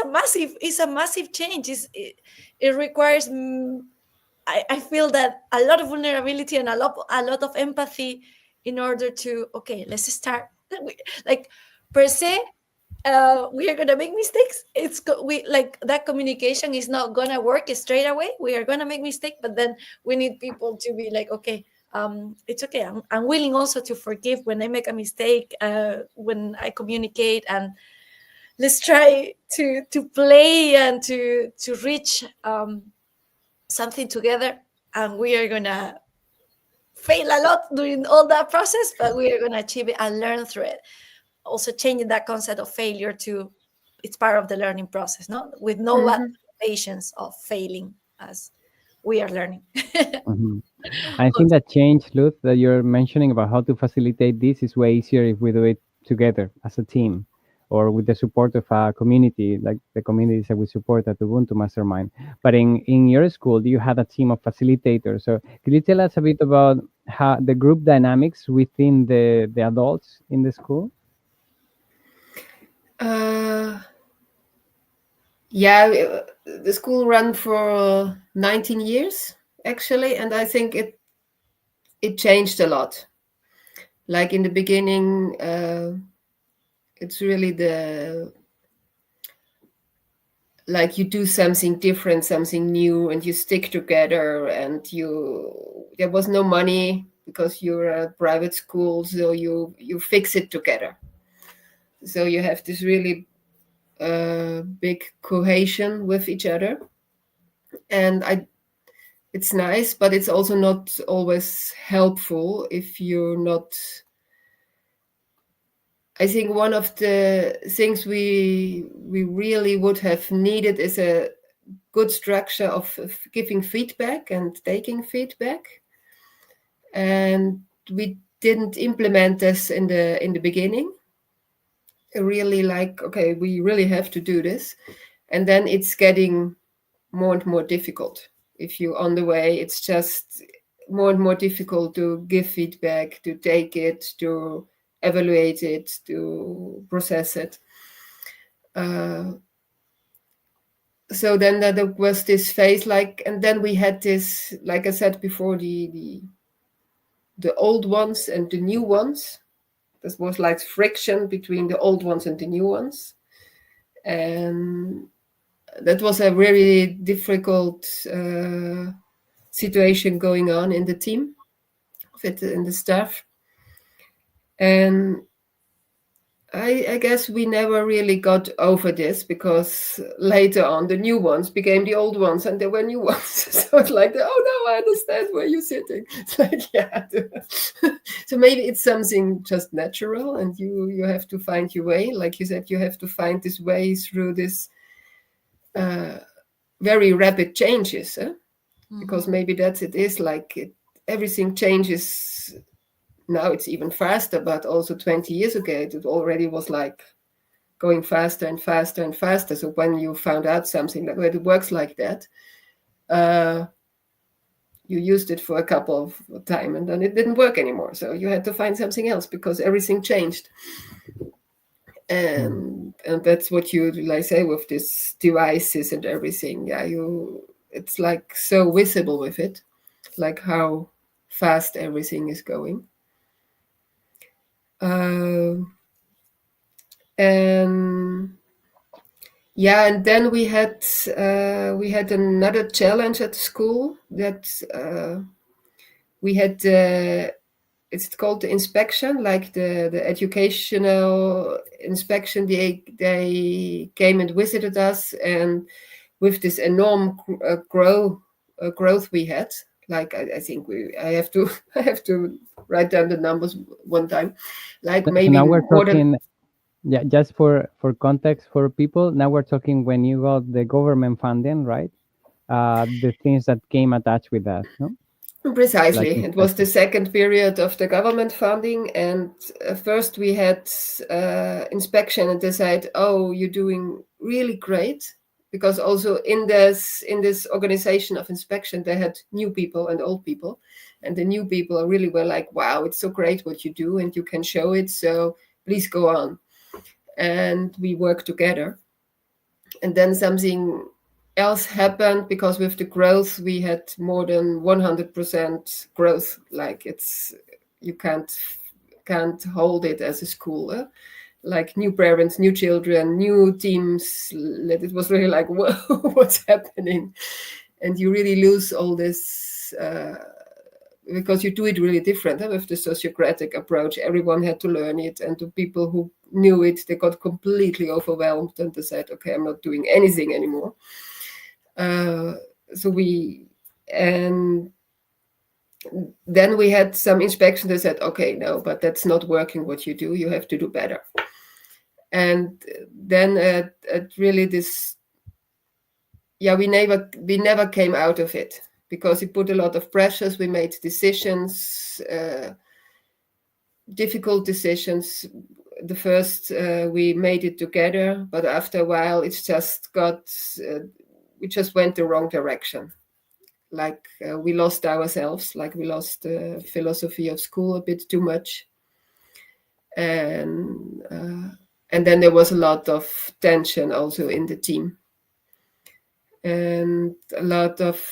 a massive change. It requires I feel that a lot of vulnerability and a lot of empathy in order to, okay, let's start. Like per se, we are gonna make mistakes. We like that communication is not gonna work straight away. We are gonna make mistakes, but then we need people to be like, okay, it's okay. I'm willing also to forgive when I make a mistake, when I communicate, and let's try to play and to reach something together. And we are gonna fail a lot during all that process, but we are gonna achieve it and learn through it. Also changing that concept of failure to, it's part of the learning process, no? With no expectations of failing as we are learning. I think that change, Luz, that you're mentioning about how to facilitate this is way easier if we do it together as a team, or with the support of a community, like the communities that we support at Ubuntu Mastermind. But in your school, you had a team of facilitators. So could you tell us a bit about how the group dynamics within the adults in the school? Yeah, the school ran for 19 years actually, and I think it changed a lot. Like in the beginning, it's really like you do something different, something new, and you stick together, and there was no money because you're a private school, so you fix it together. So you have this really big cohesion with each other, and it's nice, but it's also not always helpful if you're not. I think one of the things we really would have needed is a good structure of giving feedback and taking feedback, and we didn't implement this in the beginning. Really, like, okay, we really have to do this, and then it's getting more and more difficult. If you're on the way, it's just more and more difficult to give feedback, to take it, to evaluate it, to process it. So then there was this phase, like, and then we had this, like I said before, the old ones and the new ones. There was like friction between the old ones and the new ones, and that was a very difficult situation going on in the team, in the staff. And I guess we never really got over this, because later on the new ones became the old ones and there were new ones. So it's like, oh no, I understand where you're sitting. It's like, yeah. So maybe it's something just natural, and you have to find your way. Like you said, you have to find this way through this very rapid changes. Because maybe that's it is like everything changes. Now it's even faster, but also 20 years ago, it already was like going faster and faster and faster. So when you found out something that it works like that, you used it for a couple of time and then it didn't work anymore. So you had to find something else because everything changed. And that's what you like say with these devices and everything. Yeah, it's like so visible with it, like how fast everything is going. And yeah, and then we had another challenge at school that we had. It's called the inspection, like the educational inspection. They came and visited us, and with this enormous growth we had. Like I think I have to write down the numbers one time. Like So maybe now we're more than. talking, yeah, just for context for people, now we're talking when you got the government funding, right? The things that came attached with that, no? Precisely. Like It was the second period of the government funding, and first we had inspection, and they said, "Oh, you're doing really great," because also in this organization of inspection, they had new people and old people, and the new people really were like, "Wow, it's so great what you do, and you can show it. So please go on." And we worked together, and then something else happened, because with the growth we had more than 100% growth. Like you can't hold it as a school. Like new parents, new children, new teams. It was really like, whoa, what's happening? And you really lose all this because you do it really different. With the sociocratic approach, everyone had to learn it, and the people who knew it, they got completely overwhelmed and they said, okay, I'm not doing anything anymore. And then we had some inspection that said, okay, no, but that's not working what you do. You have to do better. And then at really this, yeah, we never came out of it, because it put a lot of pressures. We made decisions, difficult decisions. the first we made it together, but after a while it's just got we just went the wrong direction. Like we lost ourselves, like we lost the philosophy of school a bit too much, and then there was a lot of tension also in the team, and a lot of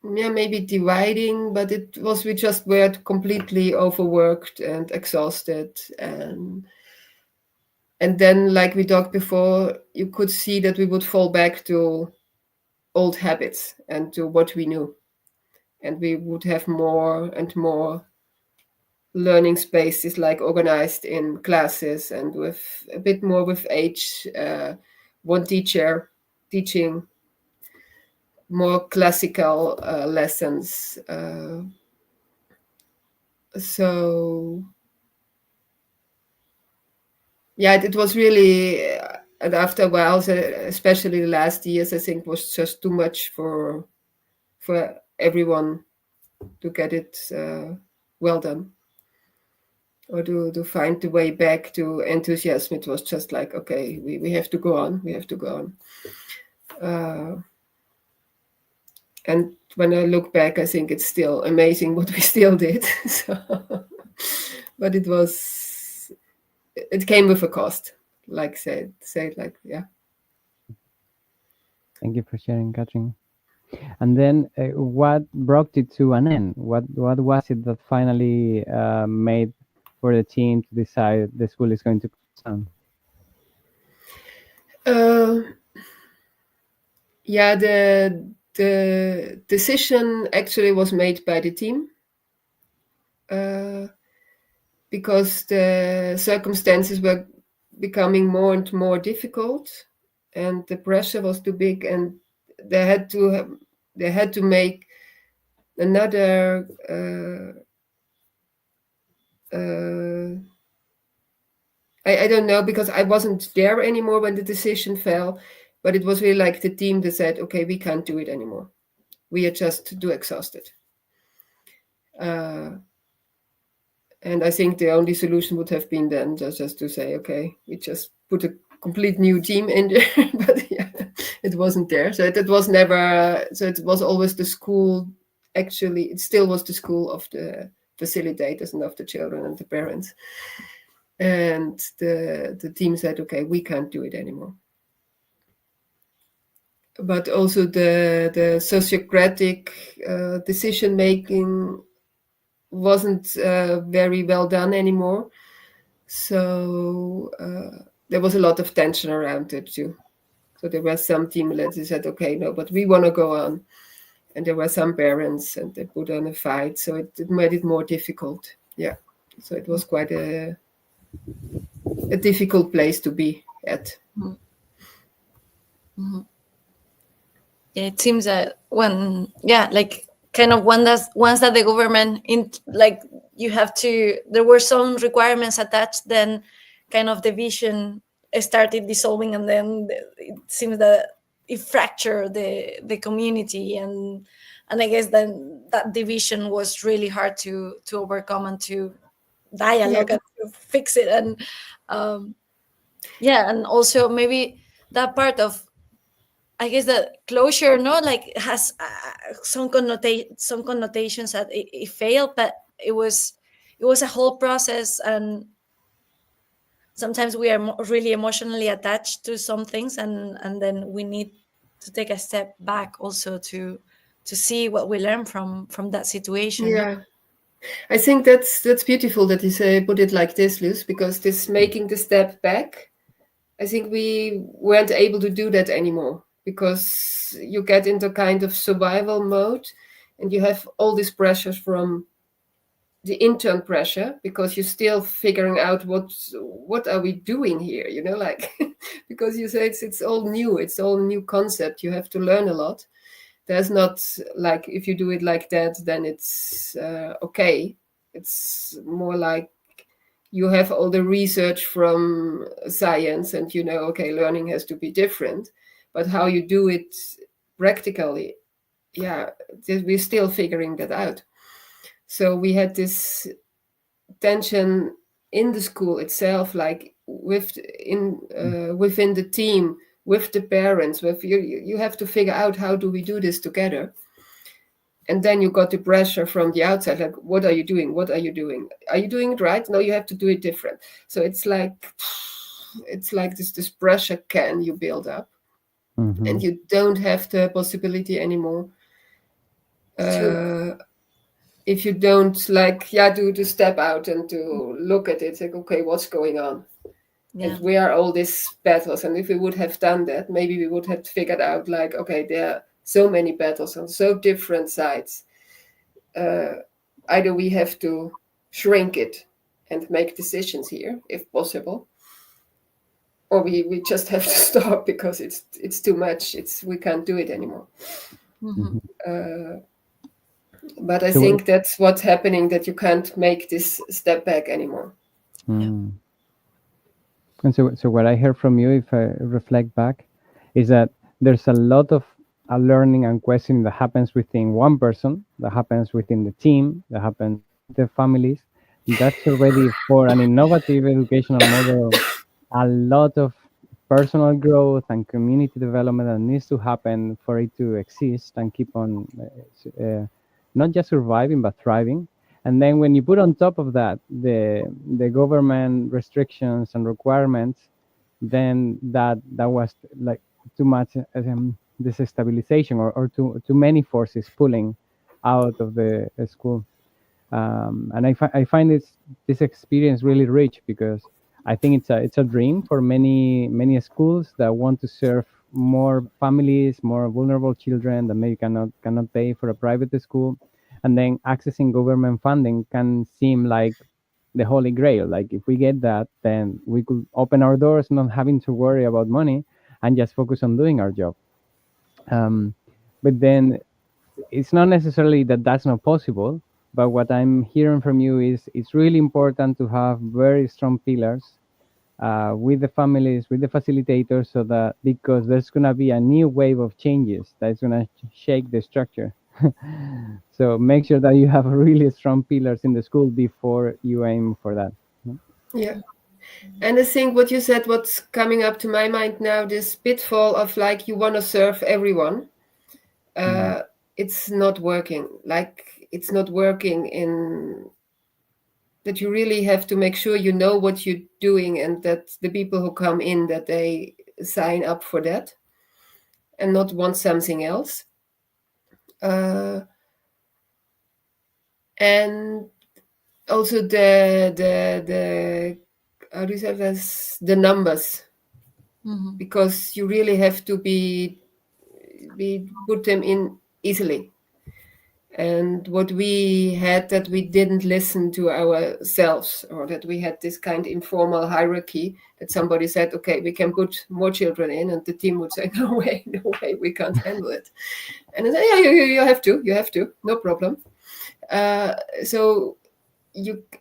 maybe dividing, but it was we just were completely overworked and exhausted, and then, like we talked before, you could see that we would fall back to old habits and to what we knew, and we would have more and more learning spaces, like organized in classes and with a bit more with age, one teacher teaching more classical lessons. So yeah, it was really, and after a while, especially the last years, I think was just too much for everyone to get it well done, or to find the way back to enthusiasm. It was just like, okay, we have to go on, we have to go on. And when I look back, I think it's still amazing what we still did. So, but it came with a cost, like say like, yeah. Thank you for sharing, Katrin. And then what brought it to an end? What was it that finally made for the team to decide the school is going to close down? Yeah, the decision actually was made by the team, because the circumstances were becoming more and more difficult, and the pressure was too big, and they had to make another I don't know, because I wasn't there anymore when the decision fell, but it was really like the team that said, okay, we can't do it anymore. We are just too exhausted. And I think the only solution would have been then just to say, okay, we just put a complete new team in there, but yeah, it wasn't there. So it was never, so it was always the school. Actually, it still was the school of the facilitators and of the children and the parents. And the team said, okay, we can't do it anymore. But also the sociocratic decision making wasn't very well done anymore. So there was a lot of tension around it too. So there were some team leaders who said, okay, no, but we want to go on. And there were some parents, and they put on a fight. So it made it more difficult. Yeah. So it was quite a difficult place to be at. Mm-hmm. Yeah, it seems that when, yeah, like kind of once that the government you have to, there were some requirements attached, then kind of the vision started dissolving, and then it seems that it fractured the community, and I guess then that division was really hard to overcome and to dialogue and to fix it. And and also maybe that part of, I guess, the closure, no, like has some connotations that it failed, but it was a whole process, and sometimes we are really emotionally attached to some things, and then we need to take a step back also to see what we learn from that situation. Yeah, I think that's beautiful that you say put it like this, Luz, because this making the step back, I think we weren't able to do that anymore, because you get into kind of survival mode, and you have all these pressures from the intern pressure, because you're still figuring out what are we doing here, like because you say it's all new concept. You have to learn a lot. There's not like, if you do it like that, then it's okay. It's more like you have all the research from science, and okay, learning has to be different, but how you do it practically, we're still figuring that out. So we had this tension in the school itself, like within the team, with the parents, with you have to figure out how do we do this together. And then you got the pressure from the outside, like, what are you doing? What are you doing? Are you doing it right? No, you have to do it different. So it's like this pressure can you build up, and you don't have the possibility anymore. If you don't do to step out and to look at it, like, okay, what's going on? And where are all these battles? And if we would have done that, maybe we would have figured out, like, okay, there are so many battles on so different sides. Either we have to shrink it and make decisions here, if possible, or we just have to stop because it's too much. We can't do it anymore. But I think that's what's happening, that you can't make this step back anymore. And so what I hear from you, if I reflect back, is that there's a lot of learning and questioning that happens within one person, that happens within the team, that happens with the families. That's already, for an innovative educational model, a lot of personal growth and community development that needs to happen for it to exist and keep on not just surviving but thriving. And then when you put on top of that the government restrictions and requirements, then that was like too much destabilization or too many forces pulling out of the school. And I find this experience really rich, because I think it's a dream for many schools that want to serve more families, more vulnerable children that maybe cannot pay for a private school. And then accessing government funding can seem like the holy grail. Like, if we get that, then we could open our doors, not having to worry about money, and just focus on doing our job. But then it's not necessarily that that's not possible. But what I'm hearing from you is it's really important to have very strong pillars with the families, with the facilitators, so that, because there's going to be a new wave of changes that's going to shake the structure. So make sure that you have really strong pillars in the school before you aim for that. Yeah. And I think what you said, what's coming up to my mind now, this pitfall of, like, you want to serve everyone. It's not working. Like, it's not working in that you really have to make sure you know what you're doing, and that the people who come in, that they sign up for that and not want something else. And also the how do you say this, the numbers, because you really have to be put them in easily. And what we had, that we didn't listen to ourselves, or that we had this kind of informal hierarchy, that somebody said, okay, we can put more children in, and the team would say, no way, we can't handle it. And I say, yeah, you have to, no problem. So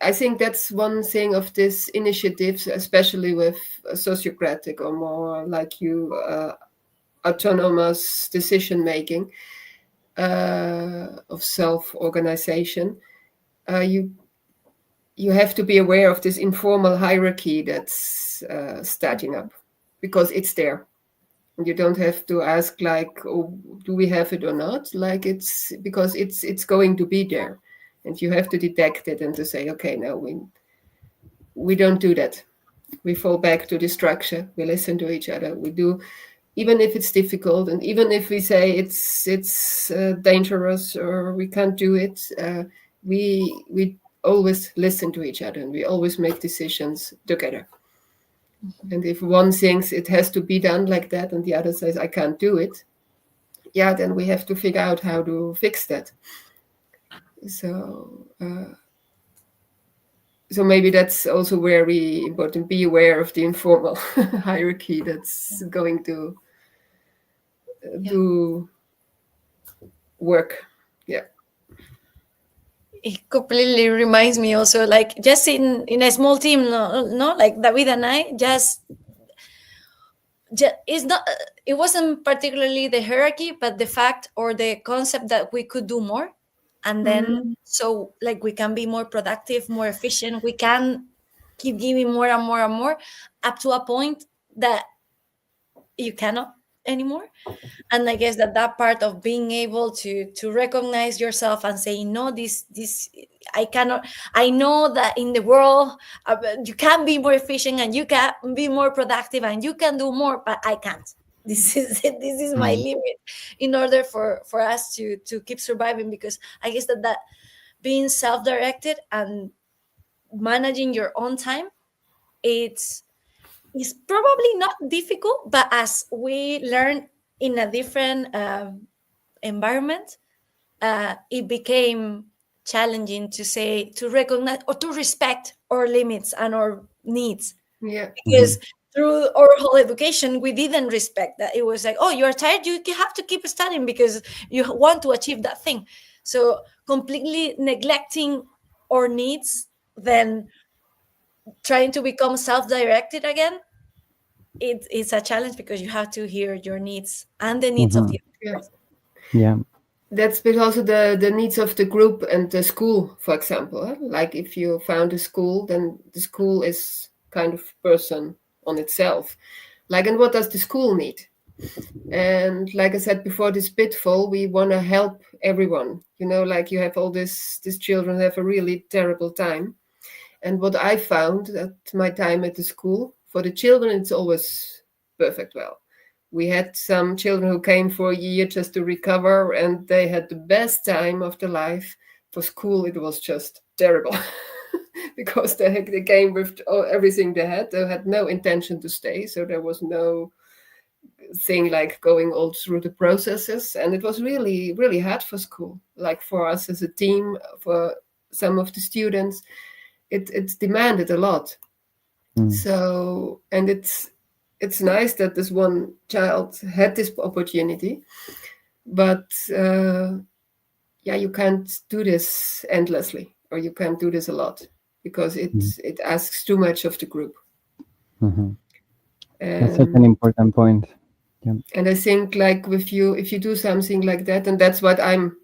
I think that's one thing of this initiatives, especially with sociocratic or more like autonomous decision making, of self-organization. You have to be aware of this informal hierarchy that's starting up, because it's there. You don't have to ask, like, oh, do we have it or not? Like, it's because it's going to be there, and you have to detect it and to say, okay, no, we don't do that. We fall back to the structure. We listen to each other. We do, even if it's difficult, and even if we say it's dangerous or we can't do it. We always listen to each other, and we always make decisions together. And if one thinks it has to be done like that, and the other says, I can't do it, then we have to figure out how to fix that. So maybe that's also very important. Be aware of the informal hierarchy that's going to do work. Yeah. It completely reminds me also, like, just in a small team, no, like David and I, it's not, it wasn't particularly the hierarchy, but the fact or the concept that we could do more. And then, so, like, we can be more productive, more efficient. We can keep giving more and more and more, up to a point that you cannot anymore. And I guess that part of being able to recognize yourself and say, no, this I cannot. I know that in the world you can be more efficient and you can be more productive and you can do more, but I can't. This is it. This is my limit in order for us to keep surviving. Because I guess that being self-directed and managing your own time, it's probably not difficult, but as we learn in a different environment, it became challenging to recognize or to respect our limits and our needs. Yeah. Because through our whole education, we didn't respect that. It was like, oh, you are tired, you have to keep studying because you want to achieve that thing. So completely neglecting our needs, then trying to become self-directed again, it's a challenge because you have to hear your needs and the needs of the Yeah. Yeah. That's but also the needs of the group and the school, for example. Like if you found a school, then the school is kind of person on itself. Like, and what does the school need? And like I said before, this pitfall, we want to help everyone. You know, like you have all these children have a really terrible time. And what I found at my time at the school, for the children, it's always perfect well. We had some children who came for a year just to recover, and they had the best time of their life. For school, it was just terrible because they came with everything they had. They had no intention to stay, so there was no thing like going all through the processes. And it was really, really hard for school. Like for us as a team, for some of the students, it's demanded a lot. So, and it's nice that this one child had this opportunity, but you can't do this endlessly, or you can't do this a lot, because it asks too much of the group. That's such an important point. Yeah. And I think like if you do something like that, and that's what I'm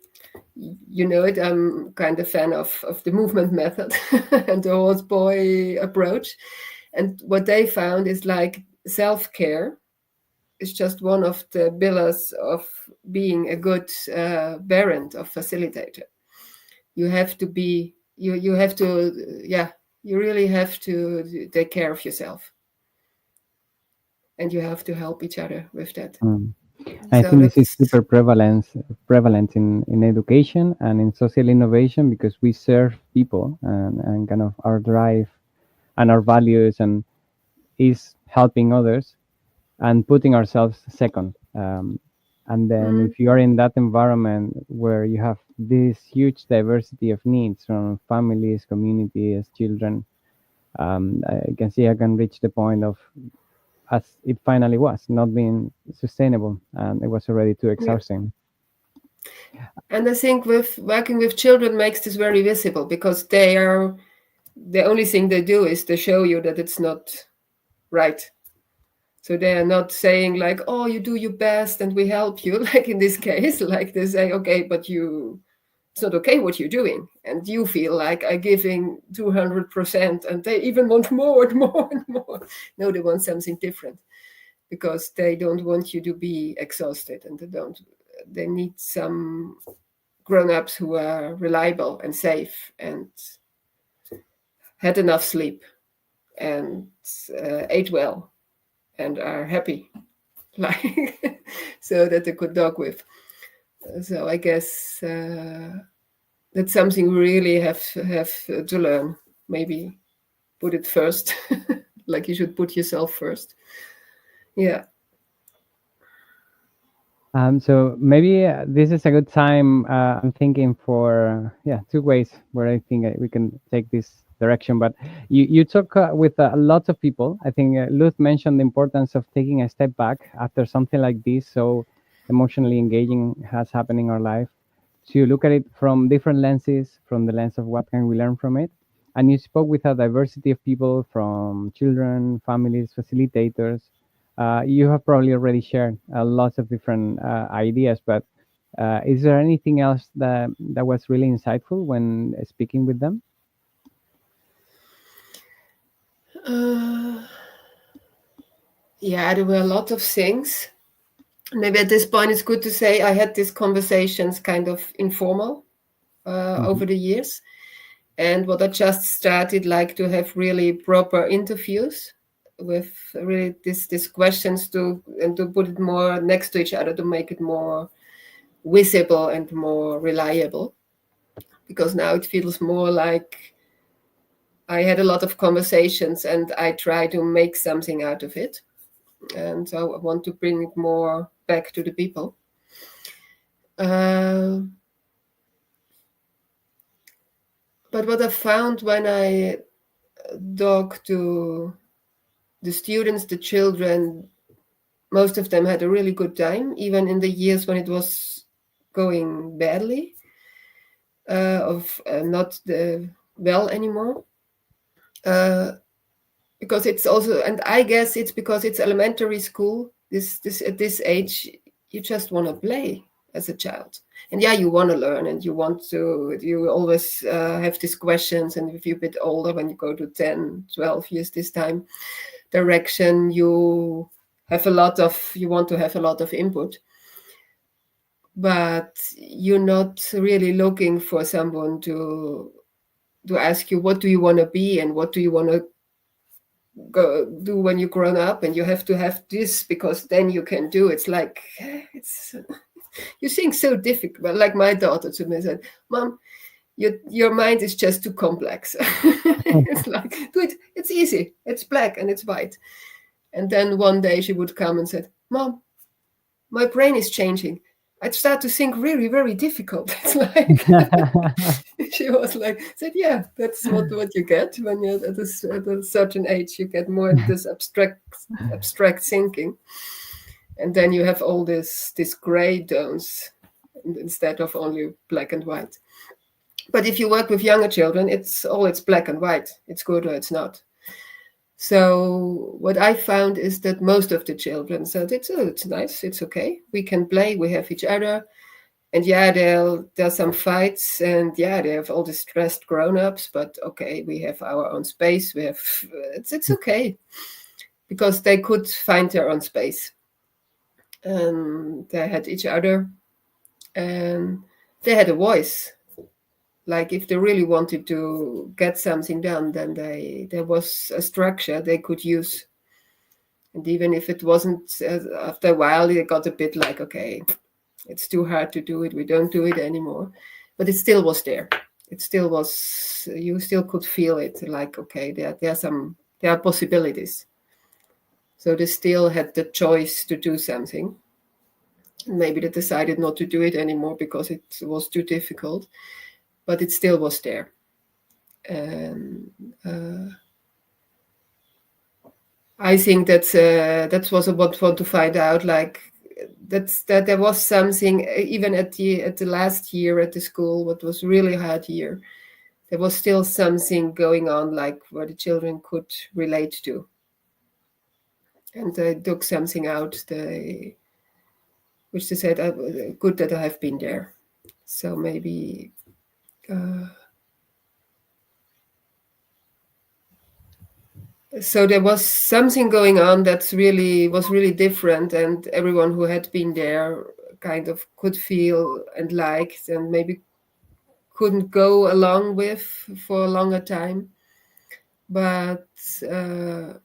kind of fan of the movement method and the horse boy approach. And what they found is like self-care is just one of the pillars of being a good parent or facilitator. You have to be, you have to, you really have to take care of yourself. And you have to help each other with that. I think this is super prevalent in education and in social innovation, because we serve people, and kind of our drive and our values and is helping others and putting ourselves second. And then if you are in that environment where you have this huge diversity of needs from families, communities, children, I can reach the point of, as it finally was, not being sustainable, and it was already too exhausting. And I think with working with children makes this very visible, because they are, the only thing they do is to show you that it's not right. So they are not saying like, oh, you do your best and we help you, like in this case, like they say, okay, but it's not okay what you're doing. And you feel like I'm giving 200%, and they even want more and more and more. No, they want something different, because they don't want you to be exhausted, and they need some grown-ups who are reliable and safe and had enough sleep and ate well and are happy, like so that they could talk with. So I guess that's something we really have to learn. Maybe put it first, like you should put yourself first. Yeah. So maybe this is a good time. I'm thinking for two ways where I think we can take this direction. But you talk with lots of people. I think Luz mentioned the importance of taking a step back after something like this, so emotionally engaging has happened in our life, to look at it from different lenses, from the lens of what can we learn from it. And you spoke with a diversity of people, from children, families, facilitators. You have probably already shared lots of different ideas, but is there anything else that was really insightful when speaking with them? Yeah, there were a lot of things. Maybe at this point it's good to say I had these conversations kind of informal over the years. And what I just started like to have really proper interviews with really these questions to put it more next to each other to make it more visible and more reliable. Because now it feels more like I had a lot of conversations and I try to make something out of it. And so I want to bring it more back to the people. But what I found when I talk to the students, the children, most of them had a really good time, even in the years when it was going badly, not well anymore. Because it's also, and I guess it's because it's elementary school. This at this age, you just want to play as a child, and yeah, you want to learn, and you always have these questions. And if you're a bit older, when you go to 10, 12 years this time direction, you want to have a lot of input, but you're not really looking for someone to ask you, what do you want to be and what do you want to do when you grown up, and you have to have this because then you can do. It's like you think so difficult. Like my daughter to me said, "Mom, your mind is just too complex." It's like, do it. It's easy. It's black and it's white. And then one day she would come and said, "Mom, my brain is changing. I'd start to think really, very difficult." It's like she was like, said, "Yeah, that's what you get when you're at a certain age. You get more into this abstract thinking, and then you have all these gray tones instead of only black and white." But if you work with younger children, it's black and white. It's good or it's not. So what I found is that most of the children said, it's nice, it's okay. We can play, we have each other. And yeah, there's some fights, and yeah, they have all the stressed grown-ups, but okay, we have our own space. It's okay. Because they could find their own space. They had each other, and they had a voice. Like if they really wanted to get something done, then there was a structure they could use. And even if it wasn't, after a while, they got a bit like, okay, it's too hard to do it. We don't do it anymore. But it still was there. It still was, you still could feel it like, okay, there are possibilities. So they still had the choice to do something. Maybe they decided not to do it anymore because it was too difficult. But it still was there. And I think that was what I want to find out. Like that there was something, even at the last year at the school, what was really hard year, there was still something going on, like where the children could relate to. And they took something out, which they said, good that I have been there. So maybe. So there was something going on that was really different, and everyone who had been there kind of could feel and liked, and maybe couldn't go along with for a longer time. But and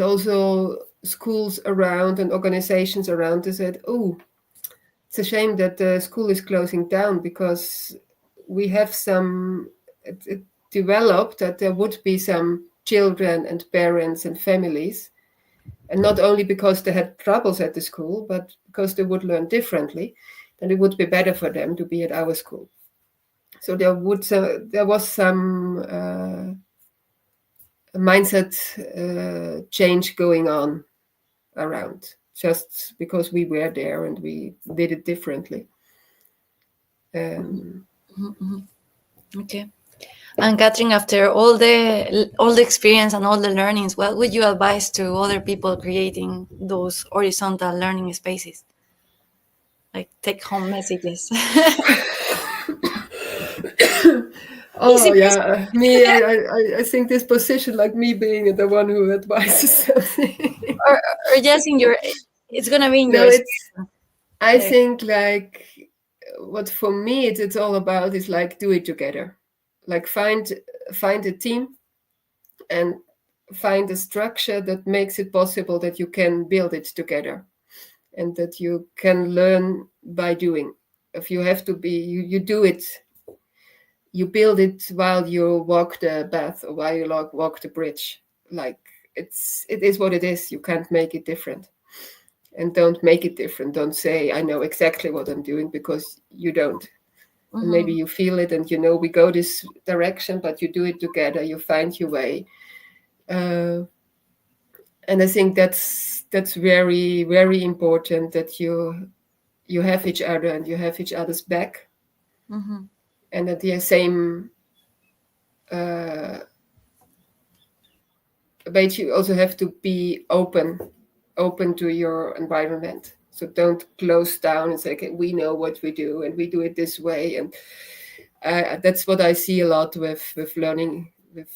also schools around and organizations around, they said, "Oh, it's a shame that the school is closing down, because we have it developed that there would be some children and parents and families, and not only because they had troubles at the school, but because they would learn differently, then it would be better for them to be at our school." So there was some mindset change going on around, just because we were there and we did it differently. Okay. And Katrin, after all the experience and all the learnings, what would you advise to other people creating those horizontal learning spaces? Like take-home messages. Oh yeah, me. I think this position, like me being the one who advises something. or just in your, it's gonna be in No, your it's. I There. think like what for me it's all about is like do it together, like find a team and find a structure that makes it possible that you can build it together and that you can learn by doing. If you have to be, you do it, you build it while you walk the path or while you walk the bridge. Like it is what it is. You can't make it different. And don't make it different. Don't say, I know exactly what I'm doing, because you don't. And maybe you feel it and we go this direction, but you do it together. You find your way. And I think that's very, very important that you have each other and you have each other's back. And at the same but you also have to be open to your environment. So don't close down and say, okay, we know what we do and we do it this way. And that's what I see a lot with learning, with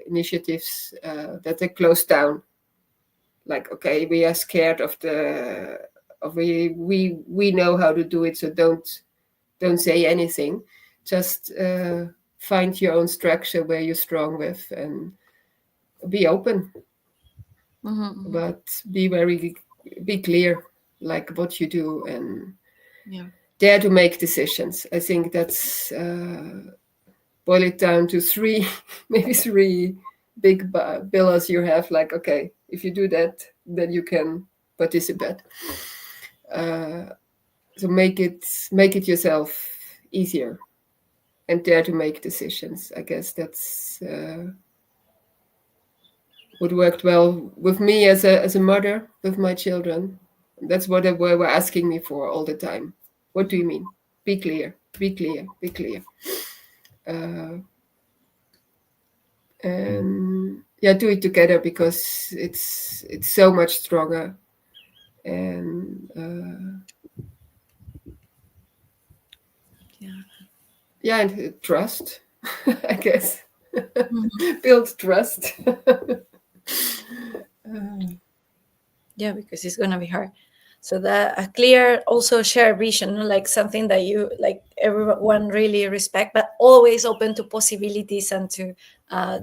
initiatives, that they close down. Like, okay, we are scared of we know how to do it, so don't say anything. Just find your own structure where you're strong with and be open. But be clear, like what you do, and dare to make decisions. I think that's boil it down to maybe three big pillars you have. Like, okay, if you do that, then you can participate. So make it yourself easier, and dare to make decisions. I guess that's what worked well with me as a mother with my children. That's what they were asking me for all the time. What do you mean? Be clear, be clear, be clear. And do it together, because it's so much stronger. And and trust, I guess. Build trust. Because it's gonna be hard. So that a clear, also shared vision, like something that you like everyone really respect, but always open to possibilities and to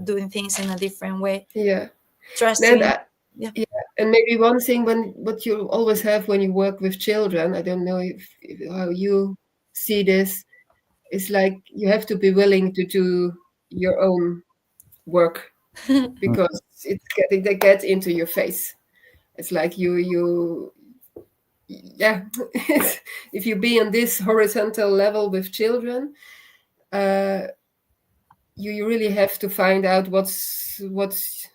doing things in a different way. Yeah. Trusting. And maybe one thing, what you always have when you work with children, I don't know if how you see this, is like you have to be willing to do your own work, because they get into your face. It's like if you be on this horizontal level with children, you really have to find out which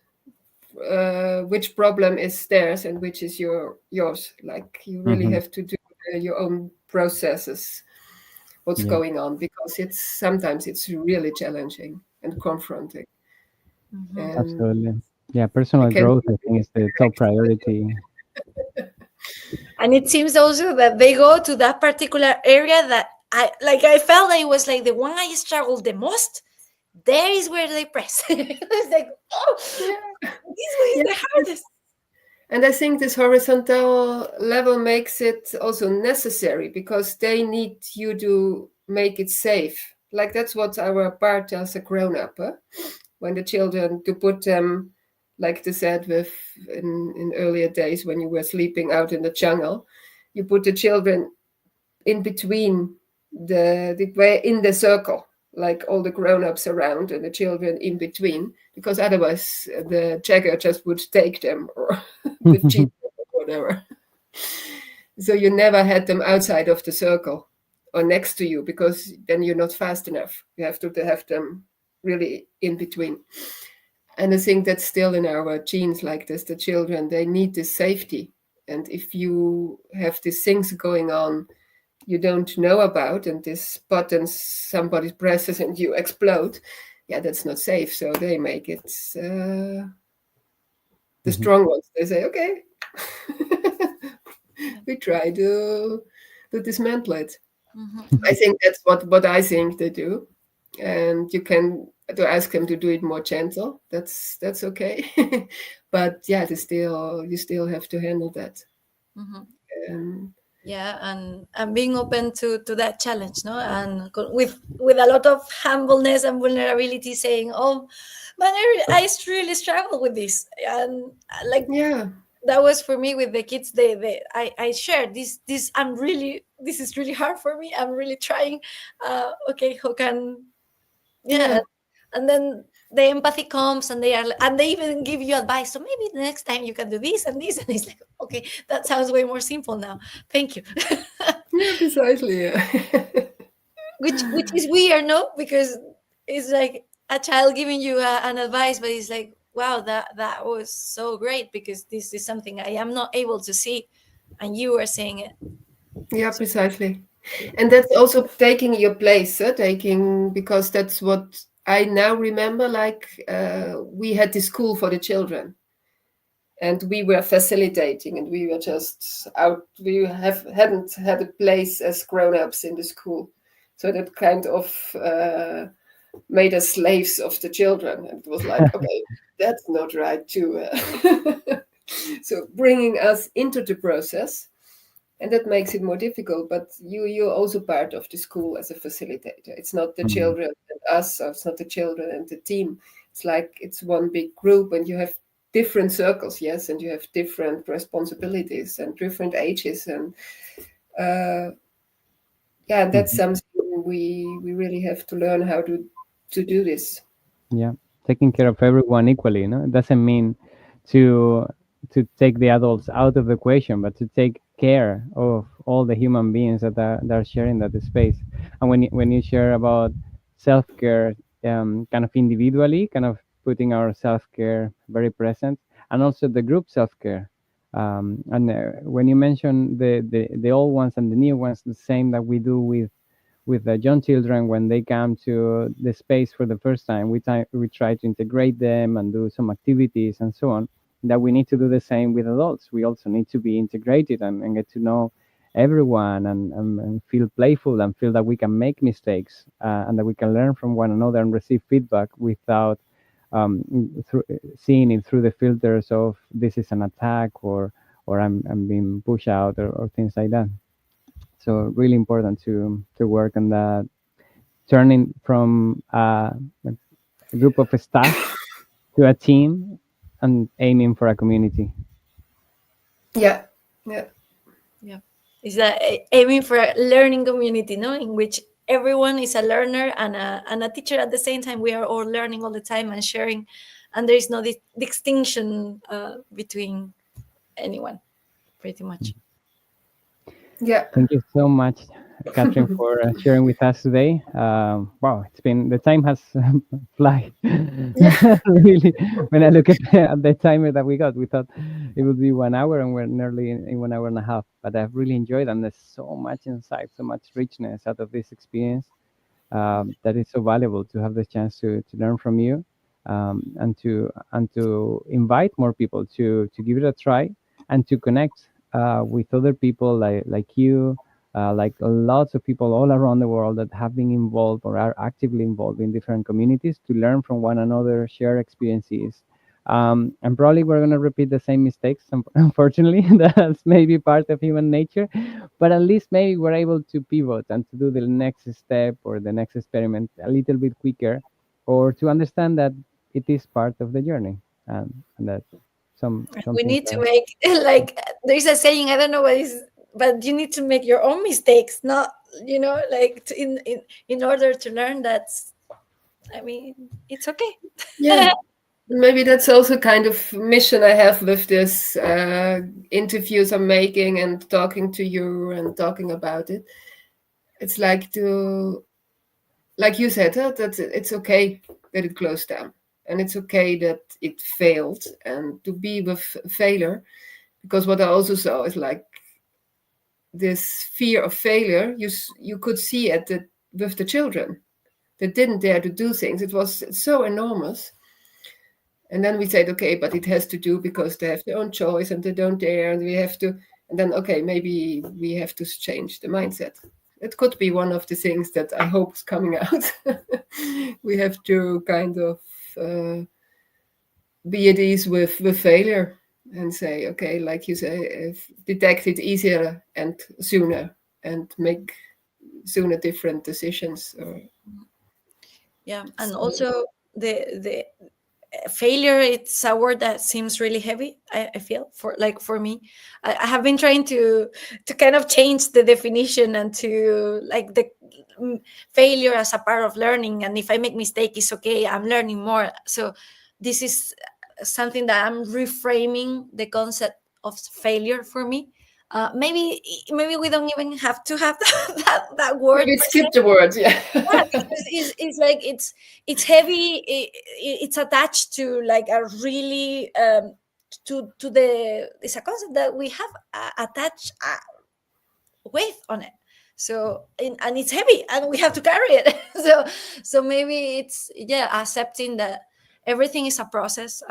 problem is theirs and which is yours. Like you really have to do your own processes, what's going on, because sometimes it's really challenging and confronting. Absolutely. Yeah, personal growth, I think, is the top priority. And it seems also that they go to that particular area that I felt that it was like the one I struggled the most. There is where they press. It's like, this way is the hardest. And I think this horizontal level makes it also necessary, because they need you to make it safe. Like that's what our part as a grown-up, when the children, to put them, like they said with in earlier days when you were sleeping out in the jungle, you put the children in between in the circle, like all the grown-ups around and the children in between, because otherwise the jaguar just would take them, or the cheetah or whatever. So you never had them outside of the circle or next to you, because then you're not fast enough. You have to have them really in between. And I think that's still in our genes like this. The children, they need this safety. And if you have these things going on you don't know about, and this button somebody presses and you explode, that's not safe. So they make it, the strong ones, they say, okay, we try to dismantle it. I think that's what I think they do. and you can to ask them to do it more gentle. That's okay. But yeah, you still have to handle that. Mhm. Um, Yeah, and being open to that challenge, no, and with a lot of humbleness and vulnerability, saying, "Oh, man, I really struggle with this," and like yeah, that was for me with the kids. I shared this. This is really hard for me. I'm really trying. Okay, how can, yeah, yeah, and then the empathy comes, and they even give you advice. So maybe the next time you can do this and this, and it's like, okay, that sounds way more simple now. Thank you. yeah, precisely. Yeah. Which is weird, no? Because it's like a child giving you an advice, but it's like, wow, that was so great, because this is something I am not able to see, and you are saying it. Yeah, precisely. And that's also taking your place, taking, because that's what I now remember. Like we had this school for the children, and we were facilitating, and we were just out. We hadn't had a place as grown-ups in the school, so that kind of made us slaves of the children. And it was like, okay, that's not right too. So bringing us into the process, and that makes it more difficult. But you're also part of the school as a facilitator. It's not the Mm. children and us, or it's not the children and the team. It's like it's one big group, and you have different circles, yes, and you have different responsibilities and different ages, and yeah, that's Mhm. something we really have to learn how to do this. Yeah, taking care of everyone equally. No, it doesn't mean to take the adults out of the equation, but to take care of all the human beings that are sharing that space. And when you share about self care, kind of individually, kind of putting our self care very present, and also the group self care. And when you mention the old ones and the new ones, the same that we do with the young children when they come to the space for the first time. We try to integrate them and do some activities and so on. That we need to do the same with adults. We also need to be integrated and get to know everyone and feel playful and feel that we can make mistakes and that we can learn from one another and receive feedback without through, seeing it through the filters of this is an attack or I'm being pushed out or things like that. So really important to work on that, turning from a group of staff to a team and aiming for a community. Yeah, yeah, Yeah, is that aiming for a learning community, no, in which everyone is a learner and a teacher at the same time. We are all learning all the time and sharing, and there is no distinction between anyone, pretty much. yeah. Thank you so much, Katrin, for sharing with us today. Wow, it's been, the time has fly. Really, when I look at the timer that we got, we thought it would be 1 hour, and we're nearly in 1 hour and a half. But I've really enjoyed, and there's so much insight, so much richness out of this experience that is so valuable to have the chance to learn from you, and to invite more people to give it a try and to connect with other people like you, like lots of people all around the world that have been involved or are actively involved in different communities, to learn from one another, share experiences. And probably we're going to repeat the same mistakes, unfortunately. That's maybe part of human nature, but at least maybe we're able to pivot and to do the next step or the next experiment a little bit quicker, or to understand that it is part of the journey, and that some We things need to are. make like there's a saying, I don't know what is, but you need to make your own mistakes, not, like in order to learn. That's, I mean, it's okay. Yeah, maybe that's also kind of mission I have with this interviews I'm making and talking to you and talking about it. It's like like you said, that it's okay that it closed down, and it's okay that it failed, and to be with failure. Because what I also saw is like this fear of failure. You could see it with the children that didn't dare to do things. It was so enormous. And then we said, okay, but it has to do because they have their own choice and they don't dare, and we have to. And then, okay, maybe we have to change the mindset. it could be one of the things that I hope is coming out. We have to kind of be at ease with failure and say, okay, like you say, detect it easier and sooner and make sooner different decisions. Yeah, and also the failure, it's a word that seems really heavy. I feel for me, I have been trying to kind of change the definition and to like the failure as a part of learning, and if I make mistake, it's okay, I'm learning more. So this is something that I'm reframing the concept of failure for me. Maybe we don't even have to have that word. Maybe skip the word, yeah. Yeah, because it's like it's heavy. It's attached to like a really to the, it's a concept that we have attached weight on it. So and it's heavy, and we have to carry it. So maybe it's, yeah, accepting that everything is a process.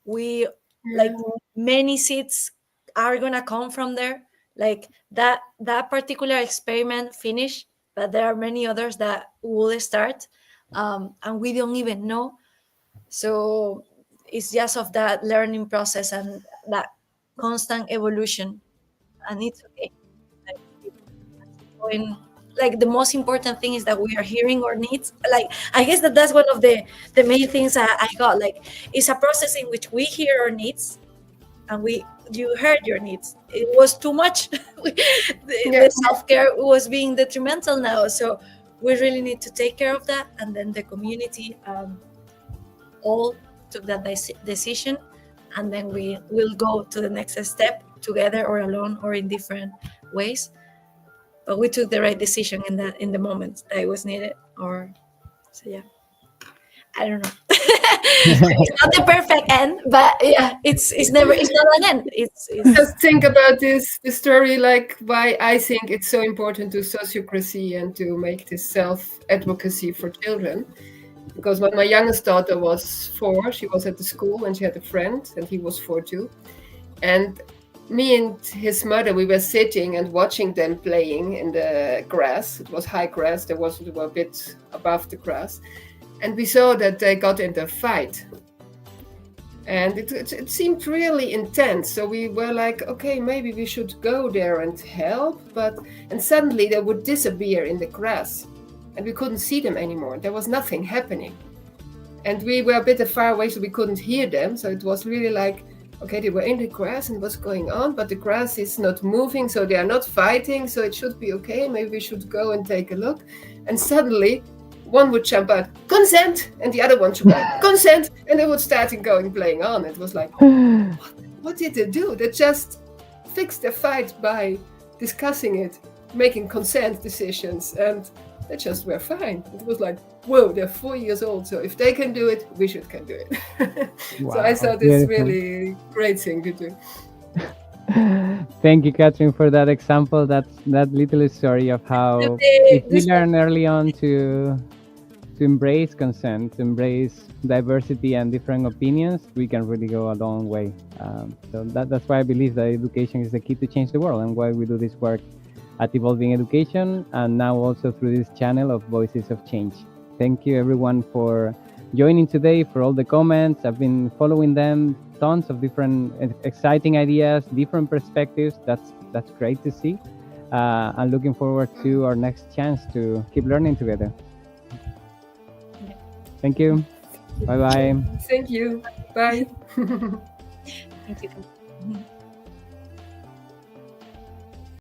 We like many seeds are gonna come from there. Like that particular experiment finish, but there are many others that will start, and we don't even know. So it's just of that learning process and that constant evolution, and it's okay. Like, going, like the most important thing is that we are hearing our needs. Like I guess that's one of the main things I got. Like it's a process in which we hear our needs, and you heard your needs. It was too much. The self-care was being detrimental now, so we really need to take care of that. And then the community all took that decision, and then we will go to the next step together or alone or in different ways. But we took the right decision in the moment that it was needed. Or so, yeah, I don't know. It's not the perfect end, but yeah, it's not an end. It's Just think about the story, like why I think it's so important to sociocracy and to make this self-advocacy for children. Because when my youngest daughter was 4, she was at the school and she had a friend, and he was 4 too. And me and his mother, we were sitting and watching them playing in the grass. It was high grass. They were a bit above the grass. And we saw that they got into a fight. And it seemed really intense. So we were like, okay, maybe we should go there and help. And suddenly they would disappear in the grass. And we couldn't see them anymore. There was nothing happening. And we were a bit far away, so we couldn't hear them. So it was really like, okay, they were in the grass and what's going on, but the grass is not moving, so they are not fighting, so it should be okay. Maybe we should go and take a look. And suddenly, one would jump out, consent, and the other one should go, consent, and they would start playing on. It was like, what did they do? They just fixed their fight by discussing it, making consent decisions, and they just were fine. It was like, whoa, they're 4 years old, so if they can do it, we can do it. Wow, so I thought it's really great thing to do. Thank you, Katrin, for that example. That little story of how if we learn early on to embrace consent, to embrace diversity and different opinions, we can really go a long way. So that's why I believe that education is the key to change the world, and why we do this work at Evolving Education, and now also through this channel of Voices of Change. Thank you everyone for joining today, for all the comments. I've been following them, tons of different exciting ideas, different perspectives. That's great to see. I'm looking forward to our next chance to keep learning together. Thank you. Bye-bye. Thank you. Bye. Thank you.